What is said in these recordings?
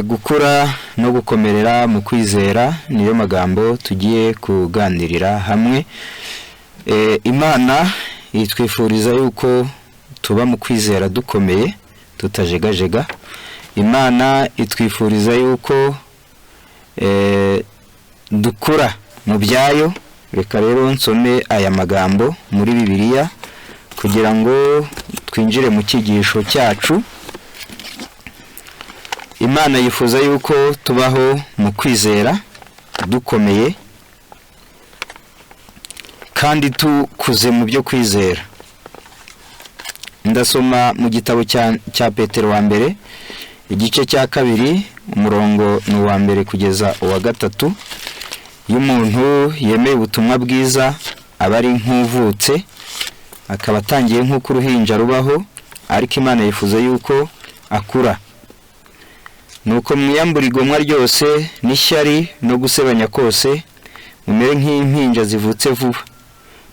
gukura no gukomerera mu kwizera niyo magambo tugiye kuganirira hamwe. Imana itwifuriza yuko tuba mu kwizera dukomeye tutajegajega. Imana itwifuriza yuko dukura mu byayo. Reka rero nsome aya magambo muri Bibiliya kugira ngo twinjire mu cyigisho cyacu. Imana yifuza yuko tubaho mu kwizera dukomeye kandi tukuze mu byo kwizera. Ndasoma mu gitabo cya Petero wa mbere igice cya 2 umurongo ni wa mbere kugeza uwa 3. Iyo umuntu yemeye ubutumwa bwiza aba ari nk'uvutse, akaba atangiye nk'uko uruhinja rubaho, ariko Imana yifuza yuko akura. Nuko mwiyambura igomwa ryose n'ishyari no gusebanya kose, mumere nk'impinja zivutse vuba.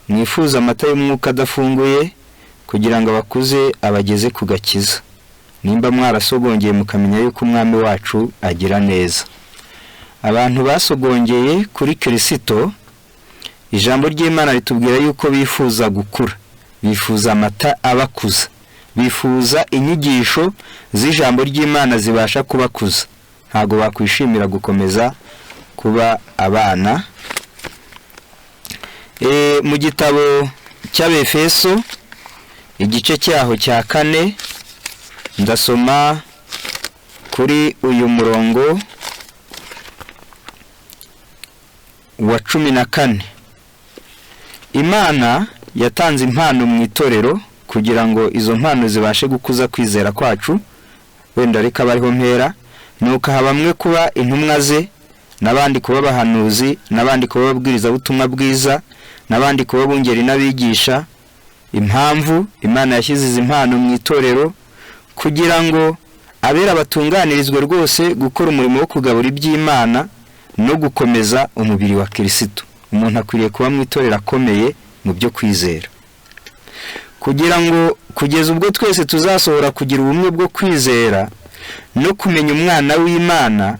Mwifuza amata y'umwuka adafunguye kugira ngo abakuze abageze ku gakiza. Nimba mwarasogongeye mukamenya yuko umwami wacu agira neza. Abantu basogongeye kuri Kristo, ijambo ry'Imana ritubwira yuko bifuza gukura, bifuza amata abakuza, bifuza inyigisho z'ijambo ry'Imana zibasha kubakuza. Ntago bakwishimira gukomeza kuba abana. Mu gitabo cy'Abefeso igice cyaho cya 4 ndasoma kuri uyu murongo wa 14. Imana yatanze impano mu itorero kugira ngo izo mpano zibashe gukuza kwizera kwacu. Wenda reka bariho mpera, nuko habamwe kuba intumwa ze, nabandi kuba abahanuzi, nabandi kuba ababwiriza ubutumwa bwiza, nabandi kuba bungeri n'abigisha. Impamvu Imana yashyize izi impano mu itorero kugira ngo abera batunganirizwe rwose gukora umurimo wo kugabura iby'Imana no gukomeza umubiri wa Kristo. Umuntu akwiriye kuba mu itorero akomeye mu byo kwizera, kugira ngo kugeza ubwo twese tuzasohora kugira ubumwe bwo kwizera no kumenya umwana w'Imana,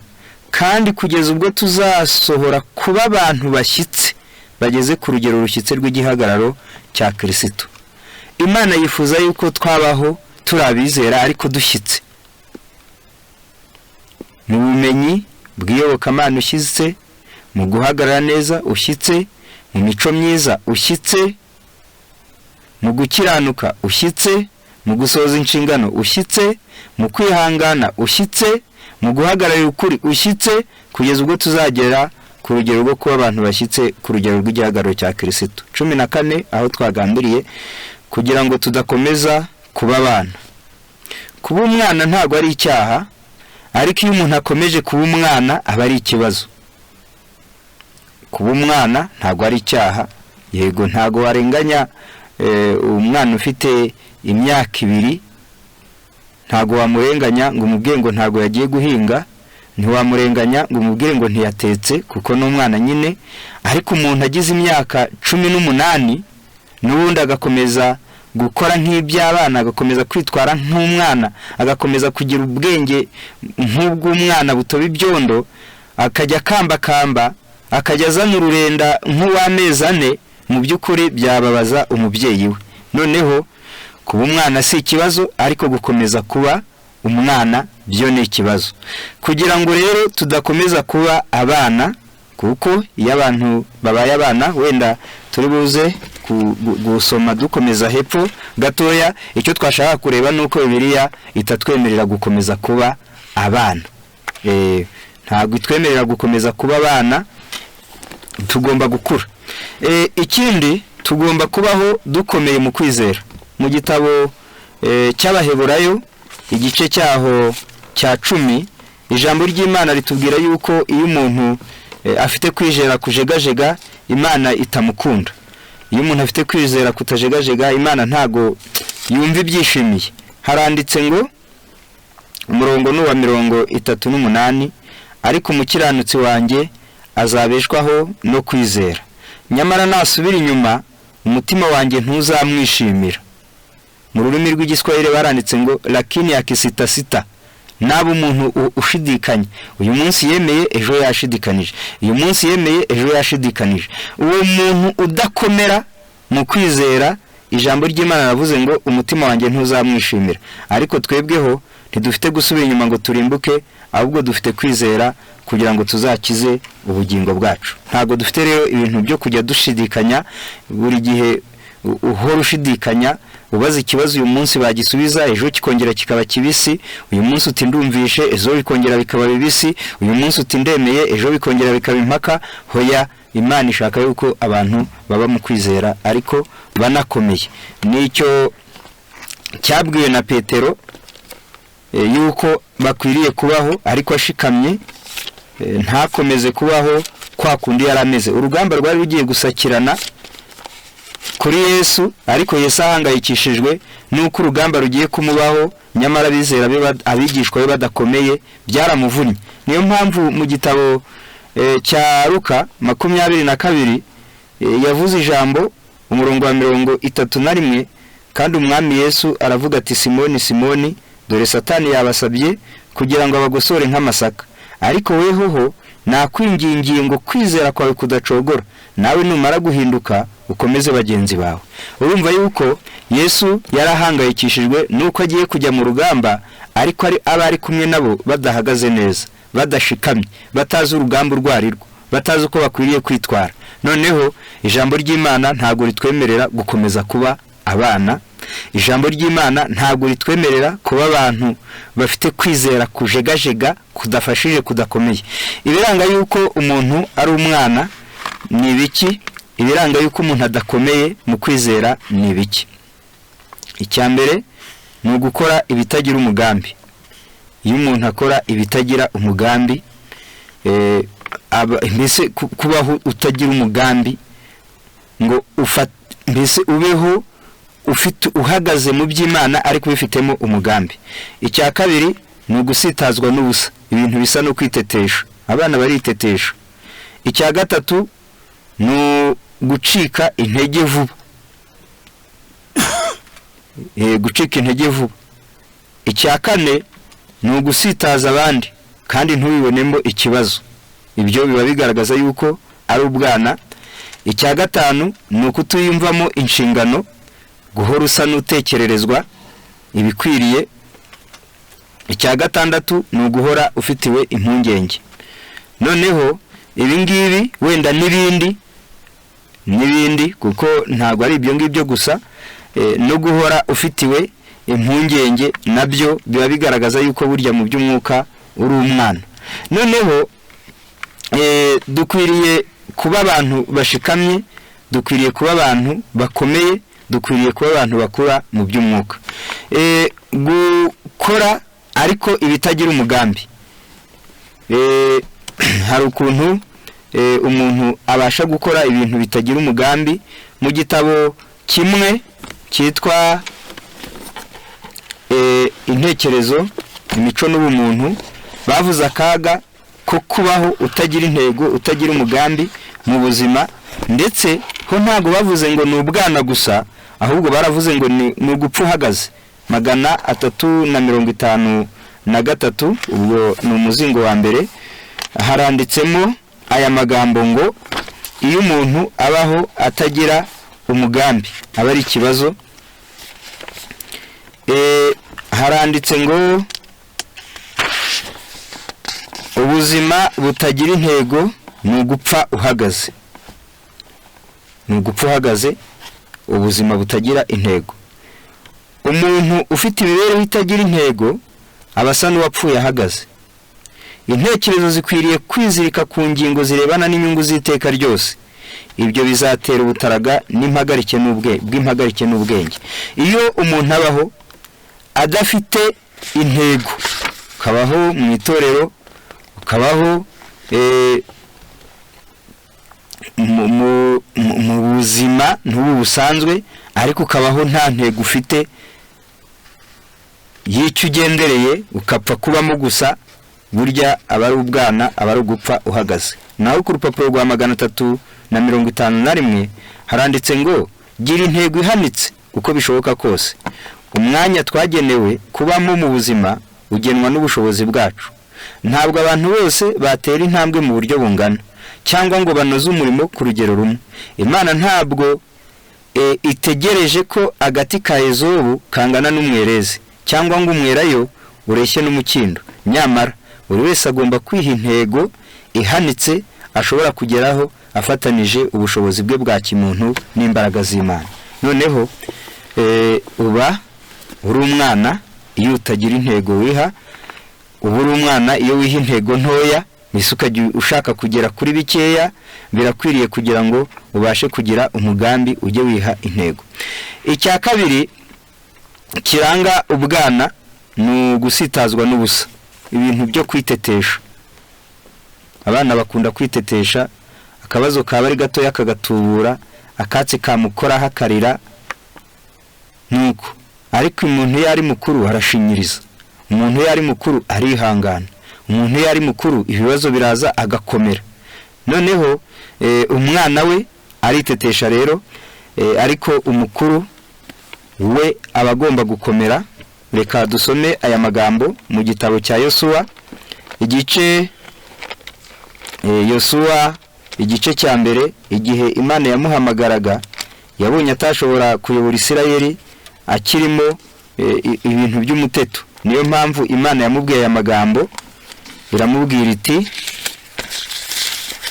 kandi kugeza ubwo tuzasohora kuba abantu bashyitse bageze ku rugero rushyitse rw'igihagararo cya Kristo. Imana yifuza yuko twabaho turabizera ariko dushyitse mu bumenyi bw'iyobokamana, ushyitse mu guhagarara neza, ushyitse mu mico myiza, ushyitse mu gukiranuka, ushyitse mu gusohoza inshingano, ushyitse mu kwihangana, ushyitse mu guhagararira ukuri, ushyitse kugeza ubwo tuzagera ku rugero rwo kuba abantu bashyitse ku rugero rw'igihagararo cya Kristo. 14 aho twagandiriye kugira ngo tudakomeza kuba abana. Kuba umwana ntago ari icyaha, ariko iyo umuntu akomeje kuba umwana aba ari ikibazo. Kuba umwana ntago ari icyaha, yego ntago warenganya umwana ufite imyaka 2, ntago wamurenganya ngo umubwire ngo ntago yagiye guhinga, ntiwamurenganya ngo umubwire ngo ntiyatetse kuko n'umwana nyine. Ariko umuntu agize imyaka 18 n'ubundi agakomeza gukora nk'iby'abana, agakomeza kwitwara nk'umwana, agakomeza kugira ubwenge nk'ubw'umwana butoba ibyondo, akajya kamba akajya azana ururenda nk'uw'amezi 4, mu by'ukuri byababaza umubyeyi we. Noneho kuba umwana si ikibazo, ariko gukomeza kuba umwana byo ni ikibazo. Kugira ngo rero tudakomeza kuba abana, kuko iyo abantu babaye abana, wenda turi buze gusoma dukomeza hepfo gatoya, icyo twashaka kureba nuko Bibiliya itatwemerera gukomeza kuba abana. Ntabwo itwemerera gukomeza kuba abana, tugomba gukura. Ikindi tugomba kubaho dukomeye mu kwizera. Mu gitabo cy'Abaheburayo igice cyaho cya 10 ijambo ry'Imana ritubwira yuko iyo umuntu afite kwizera kujegajega Imana itamukunda. Iyo umuntu afite kwizera kutajegajega Imana ntago yumva ibyishimiye. Haranditse ngo umurongo ni wa 38, ariko umukiranutsi wanjye azabeshwaho no kwizera. Nyamara nasubira inyuma umutima wanjye ntuzamwishimira. Mu rurimi rw'igiswahili baranditse ngo lakini akisitasita naba umuntu ushidikanya, uyu munsi yemeye ejo yashidikanije, uyu munsi yemeye ejo yashidikanije. Uwo muntu udakomera mu kwizera, ijambo ry'Imana navuze ngo umutima wanjye ntuzamwishimira. Ariko twebweho ntidufite gusubira inyuma ngo turimbuke, ahubwo dufite kwizera kugira ngo tuzakize ubugingo bwacu. Ntabwo dufite rero ibintu byo kujya dushidikanya buri gihe, uhora ushidikanya ubaza ikibazo uyu munsi bagisubiza ejo kikongera kikaba kibisi, uyu munsi uti ndumvishe ejo bikongera bikaba bibisi, uyu munsi uti ndemeye ejo bikongera bikaba impaka. Hoya, Imana ishaka yuko abantu baba mu kwizera ariko banakomeye. Nicyo cyabwiwe na Petero yuko bakwiriye kubaho ariko ashikamye, ntakomeze kubaho kwa kundi yarameze. Urugamba rwari rugiye gusakirana kuri Yesu, ariko Yesu ahangayikishijwe nuko urugamba rugiye kumubaho, nyamara bizera abigishwa be badakomeye, byaramuvunnye. Niyo mpamvu mu gitabo cya Luka 22 yavuze ijambo umurongo wa 31, kandi umwami Yesu aravuga ati, Simoni Simoni, dore Satani yabasabye kugira ngo abagosore nk'amasaka, ariko wehoho nakwingingiye ngo kwizera kwawe kudacogora, nawe numara guhinduka ukomeze bagenzi bawe. Urumva yuko Yesu yarahangayikishijwe nuko agiye kujya mu rugamba, ariko ari kumwe nabo badahagaze neza, badashikamye, batazi urugamba urwarirwo, batazi uko bakwiriye kwitwara. Noneho ijambo ry'Imana ntabwo ritwemerera gukomeza kuba abana. Ijambo ry'Imana ntabwo ritwemerera kuba abantu bafite kwizera kujegajega, kudafashije, kudakomeye. Ibiranga yuko umuntu ari umwana ni biki? Ibiranga yuko umuntu adakomeye mu kwizera ni biki? Icya mbere ni ugukora ibitagira umugambi. Iyo umuntu akora ibitagira umugambi, mbese kubaho utagira umugambi ngo mbese ubeho ufite uhagaze mu by'Imana ariko bifitemo umugambi. Icya kabiri ni ugusitazwa n'ubusa, ibintu bisa no kwitetesha, abana baritetesha. Icya gatatu ni gucika intege vuba, gucika intege vuba. Icya kane ni ugusitaza abandi kandi ntubibonemo ikibazo, ibyo biba bigaragaza yuko ari ubwana. Icya gatanu ni ukutuyumvamo inshingano, guhora usa n'utekererezwa ibikwiriye. Icya gatandatu ni uguhora ufitiwe impungenge. Noneho ibingibi wenda n'ibindi kuko ntabwo ari ibyo ngibyo gusa, no guhora ufitiwe impungenge nabyo biba bigaragaza yuko burya mu by'umwuka uri umwana. Noneho dukwiriye kuba abantu bashikamye, dukwiriye kuba abantu bakomeye, dukwiriye kuba abantu bakura mu by'umwuka. Gukora ariko ibitagira umugambi. Hari ukuntu umuntu abasha gukora ibintu bitagira umugambi. Mu gitabo kimwe cyitwa intekerezo, imico n'ubumuntu, bavuze akaga ko kubaho utagira intego, utagira umugambi mu buzima. Ndetse ho ntago bavuze ngo ni ubwana gusa, ahubwo baravuze ngo ni ugupfa uhagaze. 353 ubwo ni umuzingo wa mbere, haranditsemo aya magambo ngo iyo umuntu abaho atagira umugambi aba ari ikibazo. Haranditse ngo ubuzima butagira intego ni ugupfa uhagaze. Ni ugupfa uhagaze, ubuzima butagira intego. Umuntu ufite imibereho itagira intego aba asa n'uwapfuye ahagaze. Intekerezo zikwiriye kwizirika ku ngingo zirebana n'inyungu z'iteka ryose. Ibyo bizatera ubutaraga n'impagarike n'ubwenge. Iyo umuntu abaho adafite intego, ukabaho mu itorero, ukabaho mu buzima n'ubu busanzwe, ariko ukabaho nta ntego ufite y'icyo ugendereye, ukapfa kubamo gusa, burya aba ari ubwana, aba ari ugupfa uhagaze. Naho ku rupapuro rwa 351 haranditse ngo gira intego ihanitse uko bishoboka kose. Umwanya twagenewe kubamo mu buzima ugenwa n'ubushobozi bwacu. Ntabwo abantu bose batera intambwe mu buryo bungana cyangwa ngo banoze umurimo ku rugero rumwe. Imana ntabwo itegereje ko agati ka Ezobu kangana n'umwerezi cyangwa ngo umwerayo ureshye n'umukindo. Nyamara buri wese agomba kwiha intego ihanitse ashobora kugeraho afatanije ubushobozi bwe bwa kimuntu n'imbaraga z'Imana. Noneho uba uri umwana iyo utagira intego wiha, uba uri umwana iyo wiha intego ntoya, misuka ushaka kugera kuri bikeya, birakwiriye kugira ngo ubashe kugira umugambi ujye wiha intego. Icya kabiri kiranga ubwana ni ugusitazwa n'ubusa, ibintu byo kwitetesha. Abana bakunda kwitetesha, akabazo kaba ari gato yakagatubura, akatsi kamukora hakarira nuko. Ariko umuntu yari mukuru arashinyiriza, umuntu yari mukuru arihangana, umuntu yari mukuru ibibazo biraza agakomera. Noneho umwana we aritetesha rero, ariko umukuru we abagomba gukomera. Reka dusome aya magambo mu gitabo cya Yosuwa igice cya mbere. Igihe Imana yamuhamagaraga yabonye atashobora kuyobora Isirayeli akirimo ibintu by'umuteto. Niyo mpamvu Imana yamubwiye aya magambo, iramubwira iti,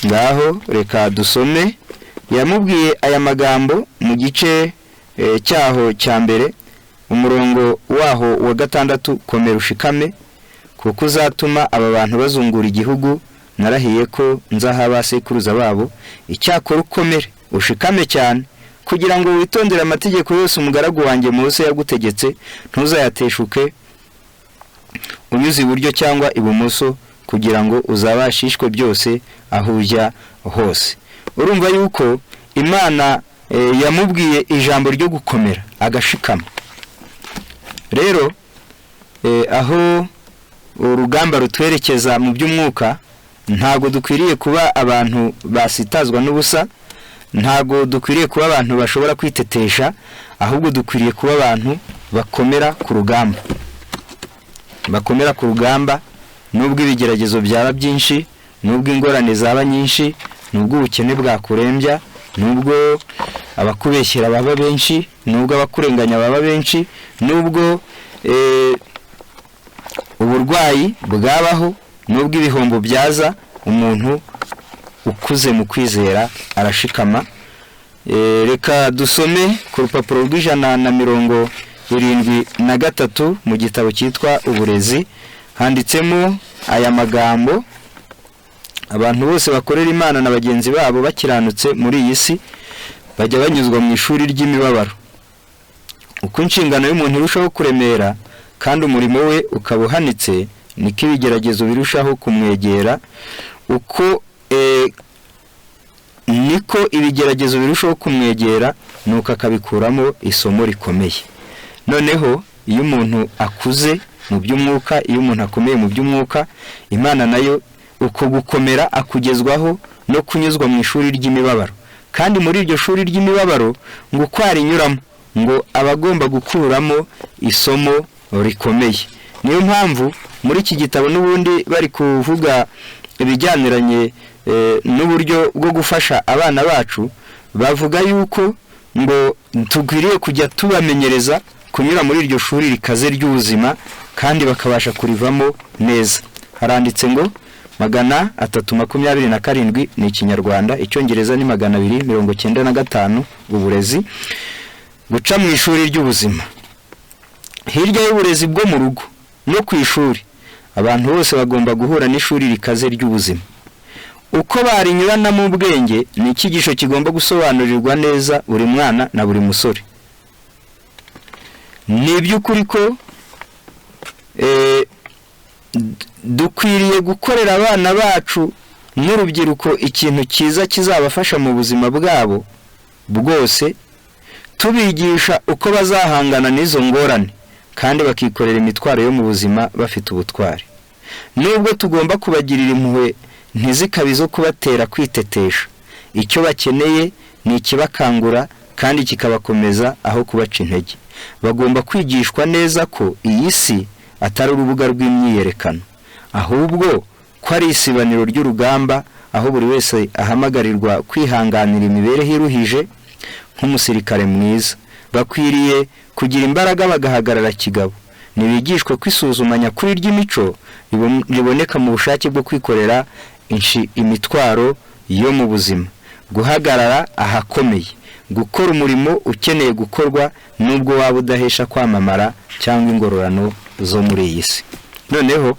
ngaho reka dusome. Yamubwiye aya magambo mu gice cyaho cya mbere, umurongo waho wa 6, komera ushikame kuko uzatuma aba bantu bazungura igihugu narahiye ko nzaha abasekuruza babo. Icyakora ukomere ushikame cyane kugira ngo witondere amategeko yose umugaragu wanjye Mose yagutegetse, ntuzayateshuke unyuze iburyo cyangwa ibumoso, kugira ngo uzabashishwe byose aho ujya hose. Urumva yuko Imana yamubwiye ijambo ryo gukomera agashikama. Rero aho urugamba rutwerekeza mu by'umwuka, ntago dukwiriye kuba abantu basitazwa n'ubusa, ntago dukwiriye kuba abantu bashobora kwitetesha, ahubwo dukwiriye kuba abantu bakomera ku rugamba. Bakomera ku rugamba nubwo ibigeragezo byaba byinshi, nubwo ingorane zaba nyinshi, nubwo ubukene bwakurembya, nubwo abakubeshyera baba benshi, nubwo abakurenganya baba benshi, nubwo uburwayi bwabaho, nubwo ibihombo byaza, umuntu ukuze mu kwizera arashikama. Reka dusome ku rupapuro rw'173 mu gitabo cyitwa Uburezi. Handitsemo aya magambo: abantu bose bakorera Imana na bagenzi babo bakiranutse muri iyi si bajya banyuzwa mu ishuri ry'imibabaro. Uko inshingano y'umuntu irushaho kuremera kandi umurimo we ukaba uhanitse, niko ibigeragezo birushaho kumwegera. Niko ibigeragezo birushaho kumwegera, nuko akabikuramo isomo rikomeye. Noneho iyo umuntu akuze mu by'umwuka, iyo umuntu akomeye mu by'umwuka, Imana nayo uko gukomera akugezwaho no kunyuzwa mu ishuri ry'imibabaro. Kandi muri iryo shuri ry'imibabaro ngo uko arinyuramo, ngo abagomba gukuramo isomo rikomeye. Niyo mpamvu muri iki gitabo n'ubundi bari kuvuga ibijyaniranye n'uburyo bwo gufasha abana bacu, bavuga yuko ngo tugwiriye kujya tubamenyereza kunyura muri iryo shuri rikaze ry'ubuzima kandi bakabasha kurivamo neza. Haranditse ngo 327 ni Ikinyarwanda, Icyongereza ni 295. Uburezi, guca mu ishuri ry'ubuzima. Hirya y'uburezi bwo mu rugo no ku ishuri, abantu bose bagomba guhura n'ishuri rikaze ry'ubuzima. Uko barinyurana mu bwenge ni icyigisho kigomba gusobanurirwa neza buri mwana na buri musore. Ni by'ukuri ko dukwiriye gukorera abana bacu n'urubyiruko ikintu cyiza kizabafasha mu buzima bwabo bwose, tubigisha uko bazahangana n'izo ngorane kandi bakikorera imitwaro yo mu buzima bafite ubutwari. Nubwo tugomba kubagirira impuhwe ntizikabizo kubatera kwitetesha, icyo bakeneye ni ikibakangura kandi kikabakomeza aho kubaca intege. Bagomba kwigishwa neza ko iyi si atari urubuga rw'imyiyerekano, ahubwo ko ari isibaniro ry'urugamba, aho buri wese ahamagarirwa kwihanganira imibereho iruhije nk'umusirikare mwiza. Bakwiriye kugira imbaraga bagahagarara kigabo. Nibigishwe kwisuzumanya kuri ry'imico riboneka mu bushake bwo kwikorera imitwaro yo mu buzima, guhagarara ahakomeye, gukora umurimo ukeneye gukorwa nubwo waba udahesha kwamamara cyangwa ingororano zo muri iyi si. Noneho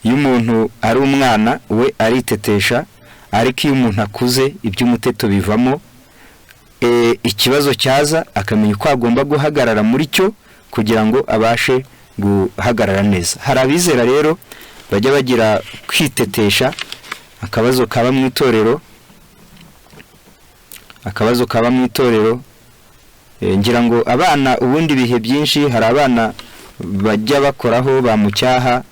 iyo umuntu ari umwana we aritetesha, ariko iyo umuntu akuze iby'umuteto bivamo, ikibazo cyaza akamenya uko agomba guhagarara muri cyo kugira ngo abashe guhagarara neza. Hari abizera rero bajya bagira kwitetesha, akabazo kaba mu itorero, ngira ngo abana ubundi bihe byinshi hari abana bajya bakoraho bamucyaha,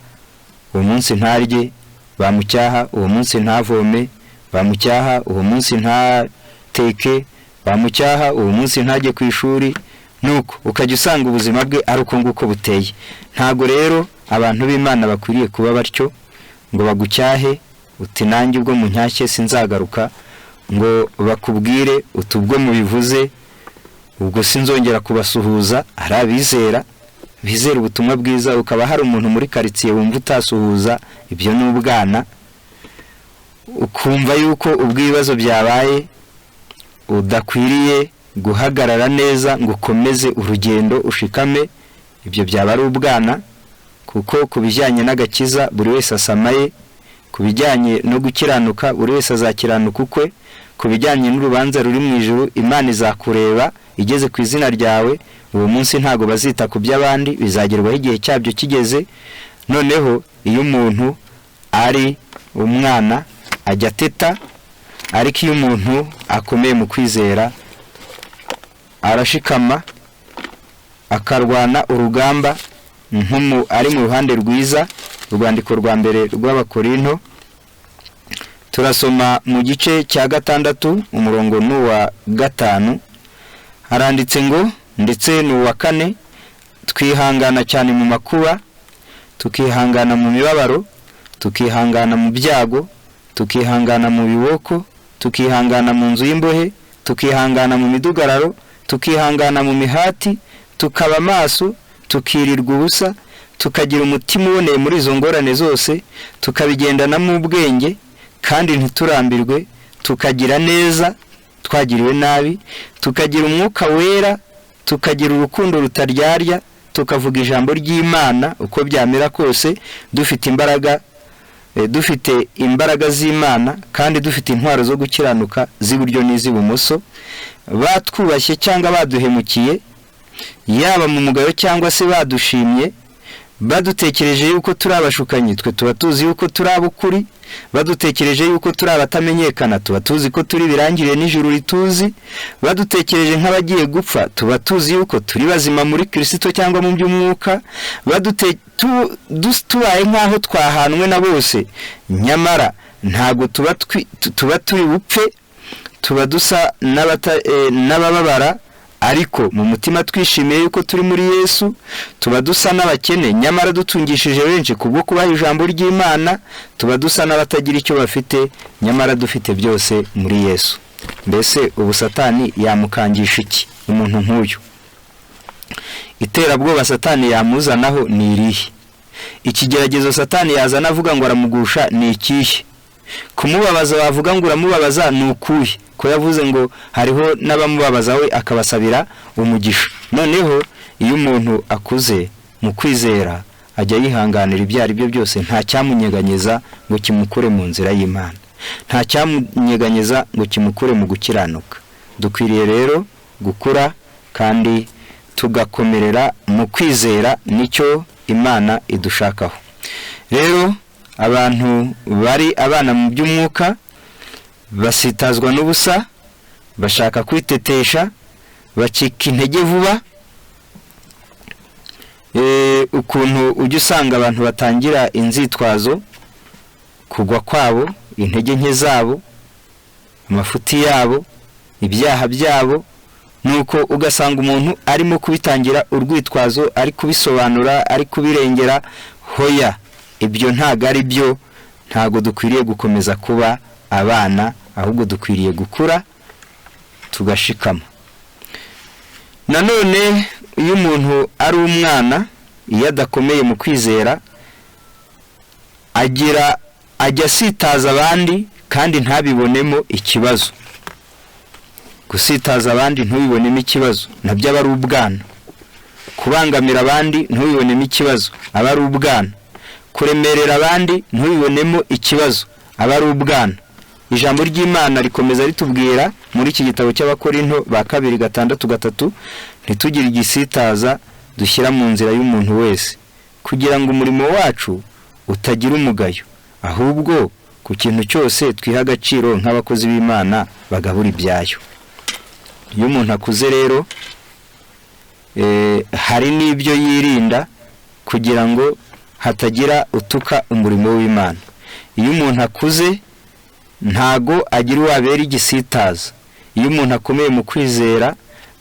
uwo munsi ntarye, bamucyaha uwo munsi ntavome, bamucyaha uwo munsi ntateke, bamucyaha uwo munsi ntajye ku ishuri, nuko ukajya usanga ubuzima bwe ari uko nguko buteye. Ntago rero abantu b'Imana bakwiriye kuba batyo ngo bagucyahe uti nanjye ubwo mu ncyashye sinzagaruka, ngo bakubwire utubwo mubivuze ubwo sinzongera kubasuhuza. Ari abizera bizera ubutumwa bwiza, ukaba hari umuntu muri quartier wumva utasuhuza, ibyo n'ubwana, ukumva yuko ubwibazo byabaye udakwiriye guhagarara neza ngo ukomeze urugendo ushikame, ibyo byaba ari ubwana. Kuko kubijyanye n'agakiza buri wese asamaye, kubijyanye no gukiranuka buri wese azakiranuka ukwe, kubijyanye n'urubanza ruri mu ijuru Imana izakureba igeze ku izina ryawe. Uwo munsi ntago bazita ku by'abandi, bizagerwaho igihe cyabyo kigeze. Noneho iyo umuntu ari umwana ajya teta, ariko iyo umuntu akomeye mu kwizera arashikama akarwana urugamba ari mu ruhande rwiza. Urwandiko rwa mbere rw'Abakorinto turasoma mu gice cya 6 umurongo n'uwa 5, haranditse ngo ndetse n'uwa 4, twihangana cyane mu makuba, tukihangana mu mibabaro, tukihangana mu byago, tukihangana mu biboko, tukihangana mu nzu y'imbohe, tukihangana mu midugararo, tukihangana mu mihati, tukaba maso, tukirirwa ubusa, tukagira umutima uboneye muri izo ngorane zose, tukabigendana mu bwenge kandi ntiturambirwe, tukagira neza twagiriwe nabi, tukagira umwuka wera, tukagira urukundo rutaryarya, tukavuga ijambo ry'Imana uko byamera kose, dufite imbaraga z'Imana kandi dufite intwaro zo gukiranuka z'iburyo n'iz'ibumoso. Batwubashye cyangwa baduhemukiye, yaba mu mugayo cyangwa se badushimye, badutekereje yuko turi abashukanyi, twe tuba tuzi yuko turi abukuri, badutekereje yuko turi abatamenyekana, tuba tuzi ko turi birangiriye n'ijuru rituzi, badutekereje nk'abagiye gupfa, tuba tuzi yuko turi bazima muri Kristo cyangwa mu by'umwuka, tubaye nk'aho twahanwe na bose, nyamara ntago tuba turi bupfe, tuba dusa n'abababara, ariko mu mutima twishimiye yuko turi muri Yesu, tuba dusa n'abakene nyamara dutungishije benshi kubwo kubaha ijambo ry'Imana, tuba dusa n'abatagira icyo bafite nyamara dufite byose muri Yesu. Mbese ubu Satani yamukangisha iki umuntu nk'uyu? Iterabwoba Satani yamuzanaho ni irihe? Ikigeragezo Satani yazana avuga ngo aramugusha ni ikihe? Kumubabaza bavuga ngo uramubabaza ni ukuhe? Ko yavuze ngo hariho n'abamubabaza we akabasabira umugisha. Noneho iyo umuntu akuze mu kwizera ajya yihanganira ibyo ari byo byose, nta cyamunyeganyeza ngo kimukure mu nzira y'Imana, nta cyamunyeganyeza ngo kimukure mu gukiranuka. Dukwiriye rero gukura kandi tugakomerera mu kwizera, nicyo Imana idushakaho. Rero abantu bari abana mu by'umwuka basitazwa n'ubusa, bashaka kwitetesha, bacika intege vuba. Ukuntu ujya usanga abantu batangira inzitwazo, kugwa kwabo, intege nke zabo, amafuti yabo, ibyaha byabo, nuko ugasanga umuntu arimo kubitangira urwitwazo, ari kubisobanura, ari kubirengera. Hoya, ibyo ntago ari byo. Ntago dukwiriye gukomeza kuba abana, ahubwo dukwiriye gukura tugashikama. Nanone iyo umuntu ari umwana, iyo adakomeye mu kwizera, ajya asitaza abandi kandi ntabibonemo ikibazo. Gusitaza abandi ntubibonemo ikibazo, nabyo aba ari ubwana. Kubangamira abandi ntubibonemo ikibazo, aba ari ubwana. Kuremerera abandi ntubibonemo ikibazo, aba ari ubwana. Ijambo ry'Imana rikomeza ritubwira muri iki gitabo cy'Abakorinto ba 2:6, ntitugire igisitaza dushyira mu nzira y'umuntu wese, kugira ngo umurimo wacu utagira umugayo, ahubwo ku kintu cyose twiha agaciro nk'abakozi b'Imana bagabura ibyayo. Iyo umuntu akuze rero hari n'ibyo yirinda kugira ngo hatagira utuka umurimo w'Imana. Iyo umuntu akuze ntago agira uwabera igisitaza. Iyo umuntu akomeye mu kwizera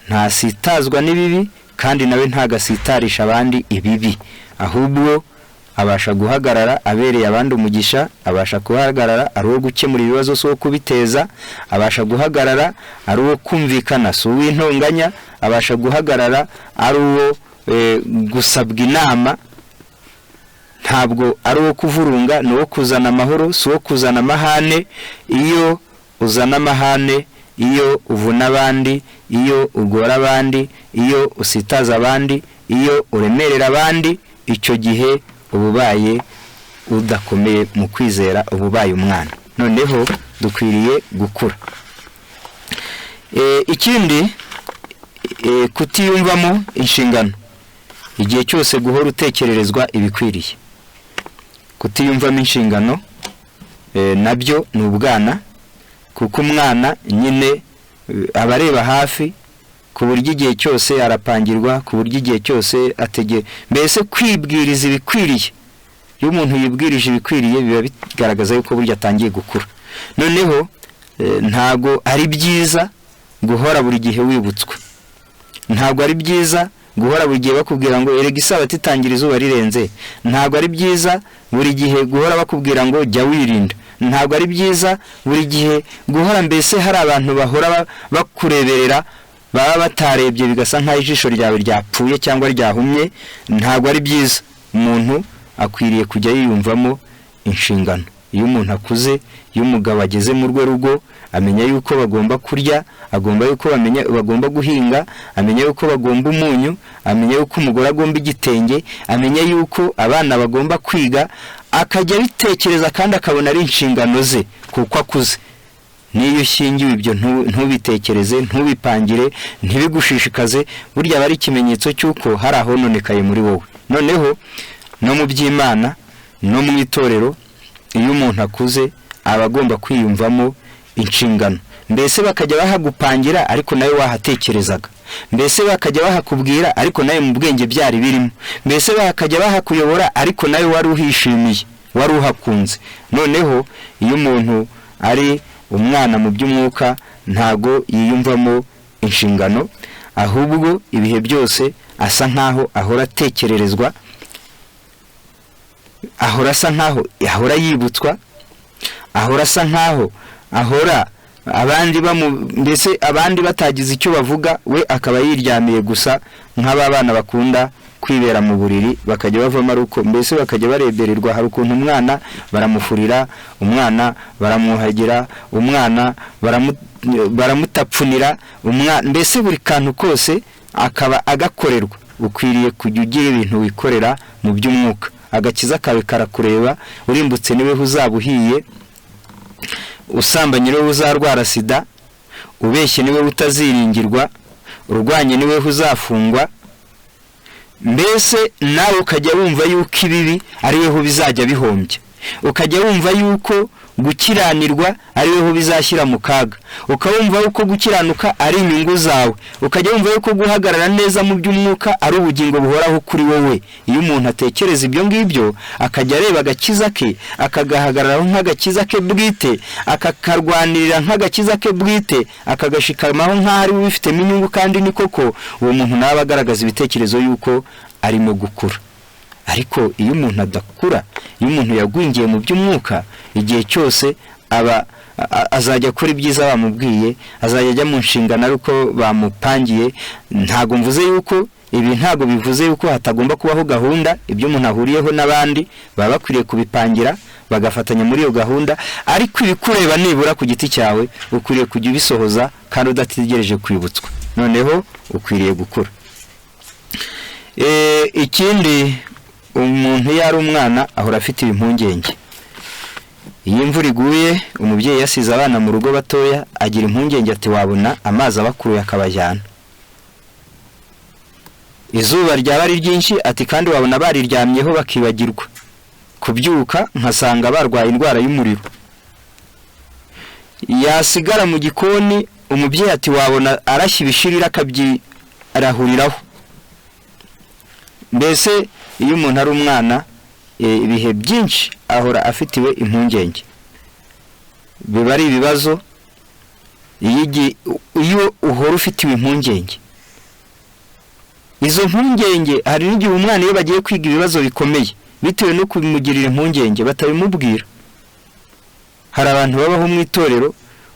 ntasitazwa n'ibibi, kandi nawe ntagasitarisha abandi ibibi, ahubwo abasha guhagarara abereye abandi umugisha, abasha guhagarara ari uwo gukemura ibibazo so kubiteza, abasha guhagarara ari uwo kumvikana so w'intonganya, abasha guhagarara ari uwo gusabwa inama, ntabwo ari uwo kuvurunga, no wo kuzana amahoro, so kuzana amahane. Iyo uzana amahane, iyo uvuna abandi, iyo ugora abandi, iyo usitaza abandi, iyo uremerera abandi, icyo gihe ububaye udakomeye mu kwizera, ububaye umwana. Noneho dukwiriye gukura. Ikindi, kutiyumvamo inshingano. Igihe cyose guhora utekererezwa ibikwiriye. Kutiyumvamo inshingano nabyo ni ubwana, kuko umwana nyine abareba hafi, ku buryo igihe cyose arapangirwa, ku buryo igihe cyose mbese kwibwiriza ibikwiriye. Iyo umuntu yibwirije ibikwiriye biba bigaragaza yuko burya atangiye gukura. Noneho ntago ari byiza guhora buri gihe wibutswe. Ntago ari byiza guhora buri gihe bakubwira ngo erega isabato itangira izuba rirenze. Ntago ari byiza buri gihe guhora bakubwira ngo jya wirinda. Ntago ari byiza buri gihe guhora mbese hari abantu bahora bakureberera, baba batarebye bigasa nkaho ijisho ryawe ryapfuye cyangwa ryahumye. Ntago ari byiza. Umuntu akwiriye kujya yiyumvamo inshingano. Iyo umuntu akuze, iyo umugabo ageze mu rugo, amenya yuko bagomba kurya, bagomba guhinga, amenya yuko bagomba umunyu, amenya yuko umugore agomba igitenge, amenya yuko abana bagomba kwiga, akajya bitekereza kandi akabona ari inshingano ze kuko akuze. Niyo ushingiwe ibyo ntubitekereze, ntubipangire, ntibigushishikaze, burya bari ikimenyetso cyuko hari ahononekaye muri wowe. Noneho no mu by'Imana no mu itorero, iyo umuntu akuze aba agomba kwiyumvamo inshingano. Mbese bakajya bahagupangira ariko nawe wahatekerezaga. Mbese bakajya bahakubwira ariko nawe mu bwenge byari birimo. Mbese bakajya bahakuyobora ariko nawe wari uhishimiye, wari uhakunze. Noneho iyo umuntu ari umwana mu by'umwuka ntago yiyumvamo inshingano, ahubwo ibihe byose asa nkaho ahora atekererezwa, ahora asa nkaho ahora yibutswa, ahora asa nkaho ahora mbese abandi batagize icyo bavuga, we akaba yiryamiye gusa nk'abana bakunda kwibera mu buriri, bakajya bavamo aruko mbese bakajya barebererwa. Hari ukuntu umwana baramufurira, umwana baramwuhagira, umwana baramutapfunira, mbese buri kantu kose akaba agakorerwa. Ukwiriye kujya ugira ibintu wikorera mu by'umwuka. Agakiza kawe karakureba, urimbutse niwe uzabuhiye, usambanye niwe uzarwara sida, ubeshye niwe utaziringirwa, urwanye niwe uzafungwa. Mbese nawe ukajya wumva yuko ibibi ari weho bizajya bihombye. ukajya wumva yuko gukiranirwa ari weho bizashyira mu kaga, ukawumva yuko gukiranuka ari inyungu zawe, ukajya wumva yuko guhagarara neza mu by'umwuka ari ubugingo buhoraho kuri wowe. Iyo umuntu atekereza ibyo ngibyo akajya areba agakiza ke akagahagararaho nk'agakiza ke bwite, akakarwanirira nk'agakiza ke bwite, akagashikamaho nk'aho ari we ubifitemo inyungu kandi ni koko, uwo muntu nawe agaragaza ibitekerezo yuko arimo gukura. Ariko iyo umuntu adakura, iyo umuntu yagwingiye mu by'umwuka, igihe cyose aba azajya kuri ibyiza bamubwiye, azajya ajya mu nshingano ariko bamupangiye. Ntago mvuze yuko ibi ntago bivuze yuko hatagomba kubaho gahunda, ibyo umuntu ahuriyeho n'abandi baba bakwiriye kubipangira bagafatanya muri iyo gahunda, ariko ibikureba nibura ku giti cyawe ukwiriye kujya ubisohoza kandi udategereje kwibutswa. Noneho ukwiriye gukura. Ikindi, umuntu yari umwana ahora afite impungenge. Iyo imvura iguye, umubyeyi yasize abana mu rugo batoya, agira impungenge ati wabona amazi abakuruye akabajyana. Izuba ryaba ari ryinshi ati kandi wabona bariryamyeho bakibagirwa. Kubyuka nkasanga barwaye indwara y'umuriro. Yasigara mu gikoni, umubyeyi ati wabona arashya ibishirira akabyirahuriraho. Mbese iyo umuntu ari umwana, ibihe byinshi ahora afitiwe impungenge. Biba ari ibibazo iyo uhora ufitiwe impungenge. Izo mpungenge hari n'igihe umwana iyo bagiye kwiga ibibazo bikomeye bitewe no kumugirira impungenge batabimubwira. Hari abantu babaho mu itorero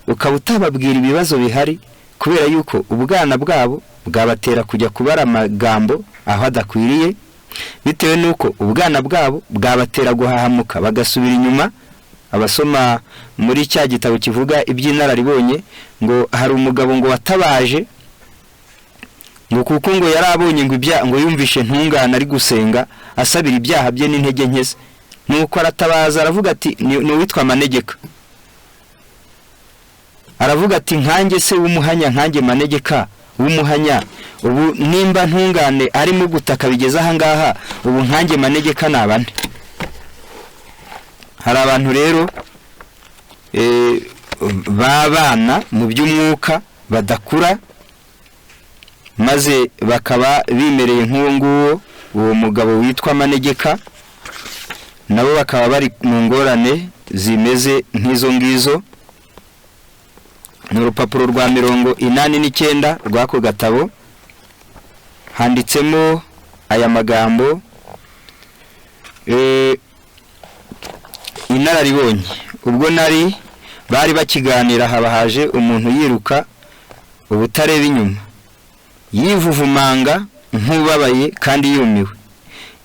ukaba utababwira ibibazo bihari kubera yuko ubwana bwabo bwabatera kujya kubara amagambo aho adakwiriye, bitewe nuko ubwana bwabo bwabatera guhahamuka bagasubira inyuma. Abasoma muri cya gitabo kivuga iby'inararibonye ngo hari umugabo ngo watabaje ngo kuko ngo yarabonye ngo yumvishe ntungane ari gusenga asabira ibyaha bye n'intege nke ze, nuko aratabaza aravuga ati ni witwa Manegeka. Aravuga ati nkanjye se w'umuhanya, nkanjye Manegeka w'umuhanya, ubu nimba ntungane arimo gutaka bigeze aha ngaha, ubu nkanjye Manegeka nabane. Hari abantu rero babana mu by'umwuka badakura, maze bakaba bimereye nk'uwo nguwo, uwo mugabo witwa Manegeka, nabo bakaba bari mu ngorane zimeze nk'izo ngizo. Mu rupapuro rwa 89 rw'ako gatabo handitsemo aya magambo: inararibonye. Ubwo bari bakiganira haba haje umuntu yiruka ubutareba inyuma, yivuvumanga nk'ubabaye kandi yumiwe,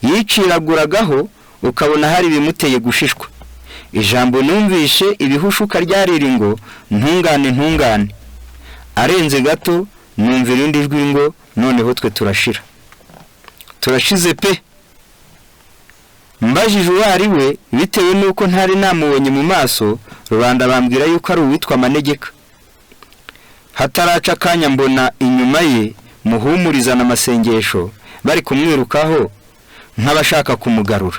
yiciraguragaho ukabona hari bimuteye gushishwa. Ijambo numvishe ibihushuka ryariri ngo ntungane ntungane. Arenze gato numva irindi jwi ngo noneho twe turashize pe. Mbajije uwo ari we bitewe nuko ntari namubonye mu maso, rubanda bambwira yuko ari uwitwa Manegeka. Hataraca akanya mbona inyuma ye muhumurizana amasengesho bari kumwirukaho nk'abashaka kumugarura.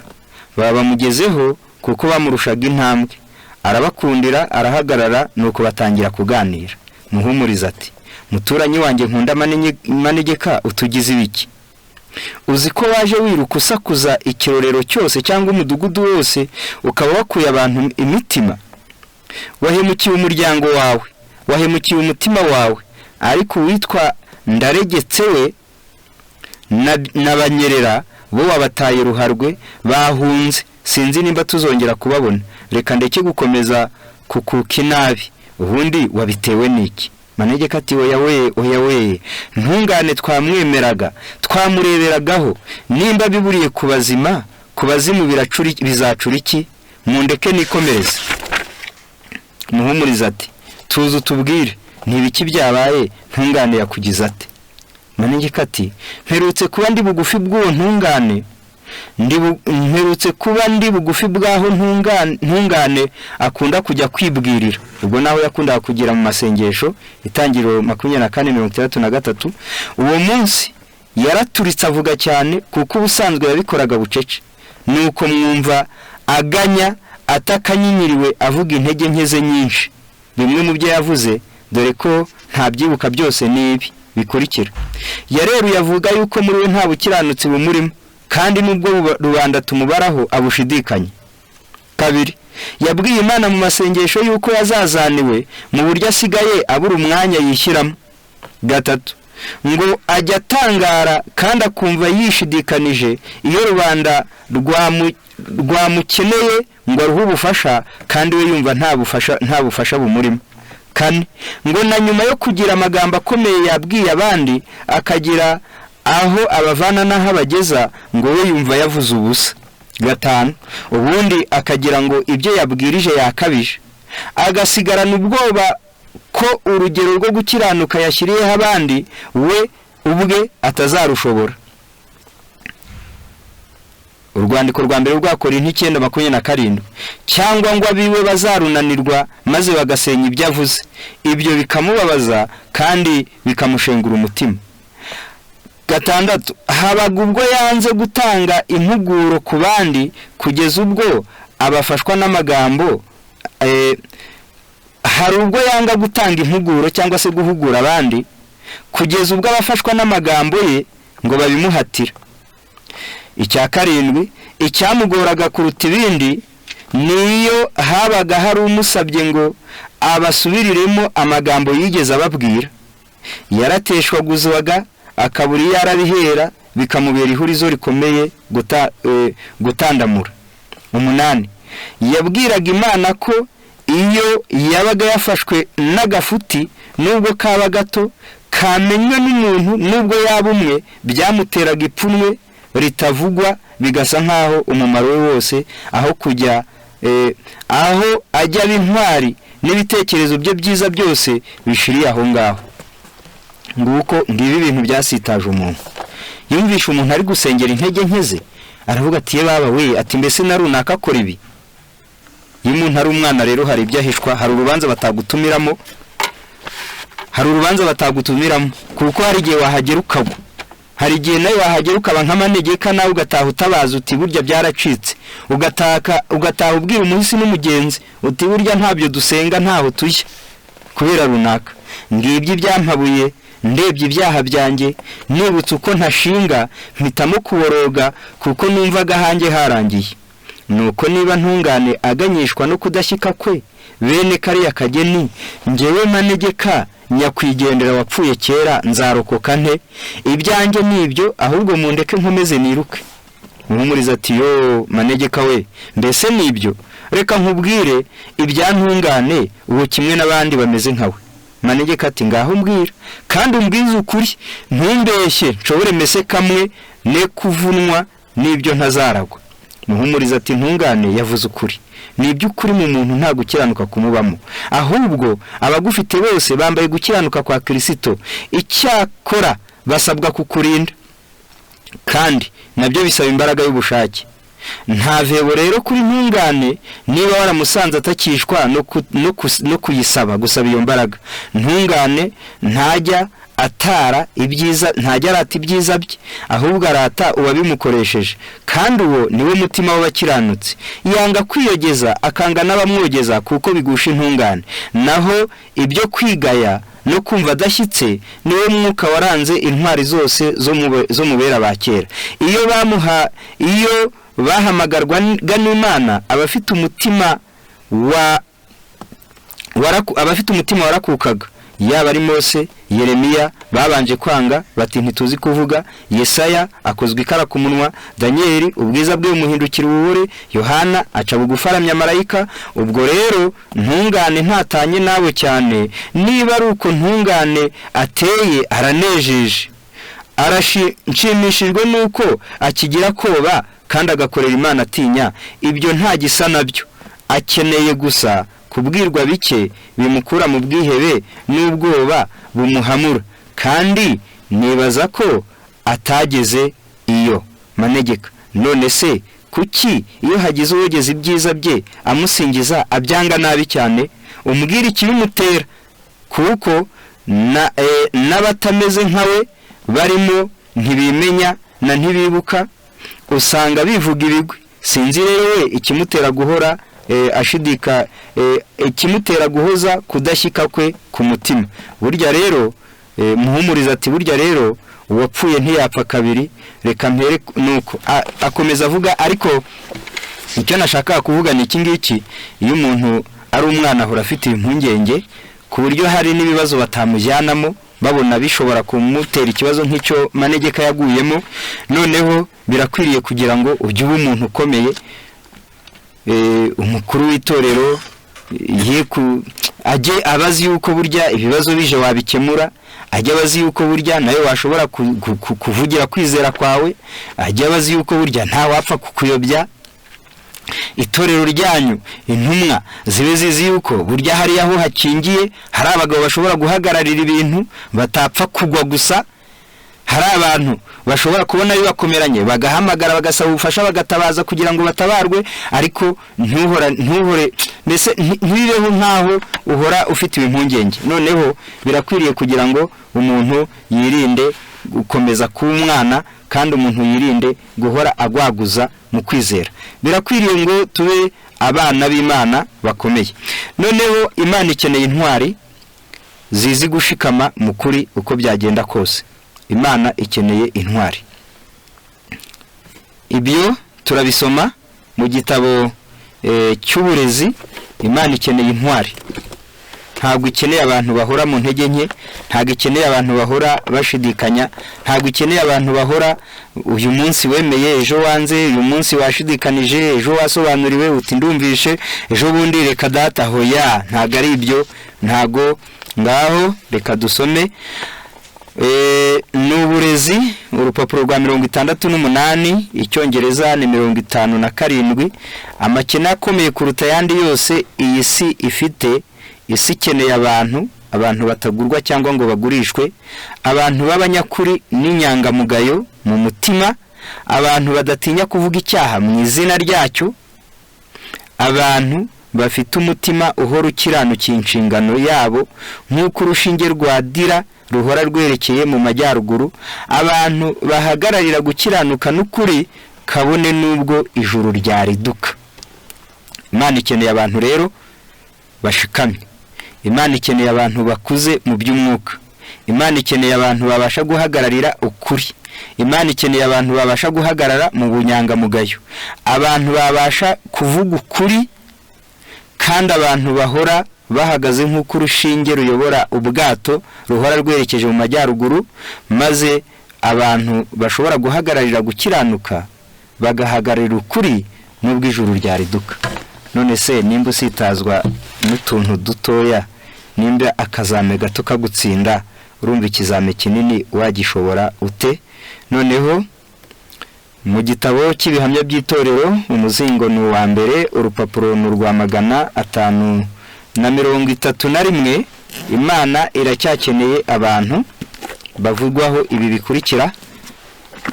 Bamugezeho kuko bamurushaga intambwe, arabakundira arahagarara, nuko batangira kuganira. Muhumuriza ati muturanyi wanjye nkunda Manegeka, utugize ibiki? Uzi ko waje wiruka usakuza ikirorero cyose cyangwa umudugudu wose ukaba wakuye abantu imitima? Wahemukiye umuryango wawe, wahemukiye umutima wawe, ariko witwa Ndaregetse we n'abanyerera bo wabataye ruharwe bahunze. Sinzi nimba tuzongera kubabona, reka ndeke gukomeza kukuka inabi, ubundi wabitewe n'iki? Manegeka ati oya we, ntungane twamwemeraga, twamureberagaho, nimba biburiye kubazima, kubazimu bizacura iki? Mundeke nikomereze. Muhumuriza ati tuzu tubwire ntibiki byabaye, ntungane yakugize ate? Manegeka ati mperutse kuba ndi bugufi bw'uwo ntungane, mperutse kuba ndi bugufi bwaho ntungane akunda kujya kwibwirira. Ubwo naho yakundaga kugira mu masengesho, Itangiriro 24:63. Uwo munsi yaraturitse avuga cyane kuko ubusanzwe yabikoraga bucece, nuko mwumva aganya atakanyinyiriwe avuga intege nke ze nyinshi. Bimwe mu byo yavuze dore ko nta byibuka byose n'ibi bikurikira. Yareruye avuga yuko muri we nta bukiranutsi bumurimo, kandi nubwo rubanda tumubaraho abushidikanye. Kabiri, yabwiye Imana mu masengesho yuko yazazaniwe mu buryo asigaye abura umwanya yishyiramo. Gatatu, ngo ajya atangara kandi akumva yishidikanije iyo rubanda rwamukeneye ngo aruhe ubufasha kandi we yumva nta bufasha bumurimo. Kane, ngo na nyuma yo kugira amagambo akomeye yabwiye abandi akagira aho abavana n'aho abageza, ngo we yumva yavuze ubusa. Gatanu, ubundi akagira ngo ibyo yabwirije yakabije, agasigarana ubwoba ko urugero rwo gukiranuka yashyiriyeho abandi we ubwe atazarushobora. Urwandiko rwa mbere rwa Korinto 9:27, cyangwa ngo abiwe bazarunanirwa maze bagasenya ibyo avuze, ibyo bikamubabaza kandi bikamushengura umutima. Gatandatu, habaga ubwo yanze gutanga impuguro ku bandi kugeza ubwo abafashwa n'amagambo hari ubwo yanga gutanga impuguro cyangwa se guhugura abandi kugeza ubwo abafashwa n'amagambo ye ngo babimuhatira. Icya karindwi, icyamugoraga kuruta ibindi niyo habaga hari umusabye ngo abasubiriremo amagambo yigeze ababwira. Yarateshwaguzwaga akaburi yarabihera bikamubera ihurizo rikomeye gutandamura. 8, yabwiraga Imana ko iyo yabaga yafashwe n'agafuti nubwo kaba gato kamenywe n'umuntu nubwo yaba umwe, byamuteraga ipfunwe ritavugwa bigasa nkaho umumaro we wose aho kujya aho ajya bintwari n'ibitekerezo bye byiza byose bishiriye aho ngaho. Nguko ngibi ibintu byasitaje umuntu. Yumvisha umuntu ari gusengera intege nkeze, aravuga ati ye baba we, ati mbese na runaka akora ibi. Iyo umuntu ari umwana rero hari ibyo ahishwa, hari urubanza batagutumiramo, kuko hari igihe wahagera ukagwa, hari igihe nawe wahagera ukaba nk'amanegeka nawe ugataha utabaza uti burya byaracitse, ugataha ubwira umuhisi n'umugenzi uti burya ntabyo dusenga ntaho tujya kubera runaka. Ngibyo ibyampabuye ndebye ibyaha byanjye, nibutse uko ntashinga mpitamo kuboroga kuko numvaga hanjye harangiye. Nuko niba ntungane aganyishwa no kudashyika kwe bene kariya kageni, njyewe manegeka nyakwigendera wapfuye kera nzarokoka nte? Ibyanjye nibyo, ahubwo mundeke nkomeze niruke. Muhumuriza ati yo manegeka we, mbese nibyo? Reka nkubwire ibyantungane uwo kimwe n'abandi bameze nkawe. Manegeka ati ngaho mbwira, kandi umbwize ukuri, ntumbeshye nshobore mese kamwe ne kuvunwa n'ibyo ntazaragwa. Muhumuriza ati ntungane yavuze ukuri, nibyo ukuri mu muntu nta gukiranuka kumubamo, ahubwo abagufite bose bambaye gukiranuka kwa Kristo. Icyakora basabwa kukurinda, kandi nabyo bisaba imbaraga y'ubushake. Nta vebo rero kuri ntungane niba waramusanze atakishwa no kuyisaba gusaba iyo mbaraga. Ntungane ntajya arata ibyiza bye, ahubwo arata uwabimukoresheje, kandi uwo niwe mutima w'abakiranutsi. Yanga kwiyogeza akanga n'abamwogeza kuko bigusha intungane. Naho ibyo kwigaya no kumva adashyitse niwe mwuka waranze intwari zose zo mubera ba kera. Iyo bahamagarwa n'Imana abafite umutima warakukaga, yaba ari Mose, Yeremiya babanje kwanga bati ntituzi kuvuga, Yesaya akozwe ikara ku munwa, Danieli ubwiza bwe bumuhindukira ububure, Yohana aca bugufi aramya marayika. Ubwo rero ntungane ntatanye nawe cyane, niba ari uko ntungane ateye aranejeje, arashimishijwe nuko akigira koba kandi agakorera Imana atinya. Ibyo nta gisa nabyo, akeneye gusa kubwirwa bike bimukura mu bwihebe n'ubwoba bumuhamura, kandi nibaza ko atageze iyo. Manegeka, none se kuki iyo hagize uwogeza ibyiza bye amusingiza abyanga nabi cyane? Umbwira ikibimutera, kuko n'abatameze nkawe barimo ntibimenya na ntibibuka, usanga bivuga ibigwi. Sinzi rero we ikimutera guhora ashidika ikimutera guhoza kudashyika kwe ku mutima. Burya rero muhumuriza ati burya rero uwapfuye ntiyapfa kabiri, reka mpere nuko akomeza avuga. Ariko icyo nashaka kuvuga ni iki ngiki, iyo umuntu ari umwana ahora afite impungenge ku buryo hari n'ibibazo batamujyanamo babona bishobora kumutera ikibazo nk'icyo manegeka yaguyemo, noneho birakwiriye kugira ngo ujye uba umuntu ukomeye, umukuru w'itorero ajye abazi yuko burya ibibazo bije wabikemura, ajye abazi yuko burya nawe washobora kuvugira kwizera kwawe, ajye abazi yuko burya nta wapfa kukuyobya. Itorero ryanyu intumwa zibe zizi yuko burya hari aho hakingiye, hari abagabo bashobora guhagararira ibintu batapfa kugwa gusa, hari abantu bashobora kubona bibakomeranye bagahamagara bagasaba ubufasha bagatabaza kugira ngo batabarwe. Ariko ntuhore mbese ntibibeho nkaho uhora ufite impungenge. Noneho birakwiriye kugira ngo umuntu yirinde gukomeza kuba umwana, kandi umuntu yirinde guhora agwaguza mu kwizera. Birakwiriye ngo tube abana b'Imana bakomeye. Noneho Imana ikeneye intwari zizi gushikama mu kuri uko byagenda kose. Imana ikeneye intwari. Ibyo turabisoma mu gitabo cy'uburezi. Imana ikeneye intwari. Ntabwo ikeneye abantu bahora mu ntege nke, ntabwo ikeneye abantu bahora bashidikanya, ntabwo ikeneye abantu bahora uyu munsi wemeye ejo wanze, uyu munsi washidikanije ejo wasobanuriwe uti ndumvishe ejo bundi reka data hoya. Ntabwo ari ibyo, ntabwo. Ngaho reka dusome n'uburezi urupapuro rwa 68, Icyongereza ni 57. Amakena akomeye kuruta yandi yose iyi si ifite. Isi ikeneye abantu batagurwa cyangwa ngo bagurishwe, abantu b'abanyakuri n'inyangamugayo mu mutima, abantu badatinya kuvuga icyaha mu izina ryacyo, abantu bafite umutima uhora ukiranukiye inshingano yabo nk'uko urushinge rwa dira ruhora rwerekeye mu majyaruguru, abantu bahagararira gukiranuka n'ukuri kabone n'ubwo ijuru ryariduka. Imana ikeneye abantu rero bashikamye. Imana ikeneye abantu bakuze mu by'umwuka. Imana ikeneye abantu babasha guhagararira ukuri. Imana ikeneye abantu babasha guhagarara mu bunyangamugayo, abantu babasha kuvuga ukuri, kandi abantu bahora bahagaze nk'uko urushinge ruyobora ubwato ruhora rwerekeje mu majyaruguru, maze abantu bashobora guhagararira gukiranuka bagahagararira ukuri n'ubwo ijuru ryariduka. None se nimba usitazwa n'utuntu dutoya, nimba akazame gato kagutsinda, urumva ikizame kinini wagishobora ute? Noneho mu gitabo cy'ibihamya by'itorero umuzingo ni uwa mbere, urupapuro ni urwa 531. Imana iracyakeneye abantu bavugwaho ibi bikurikira.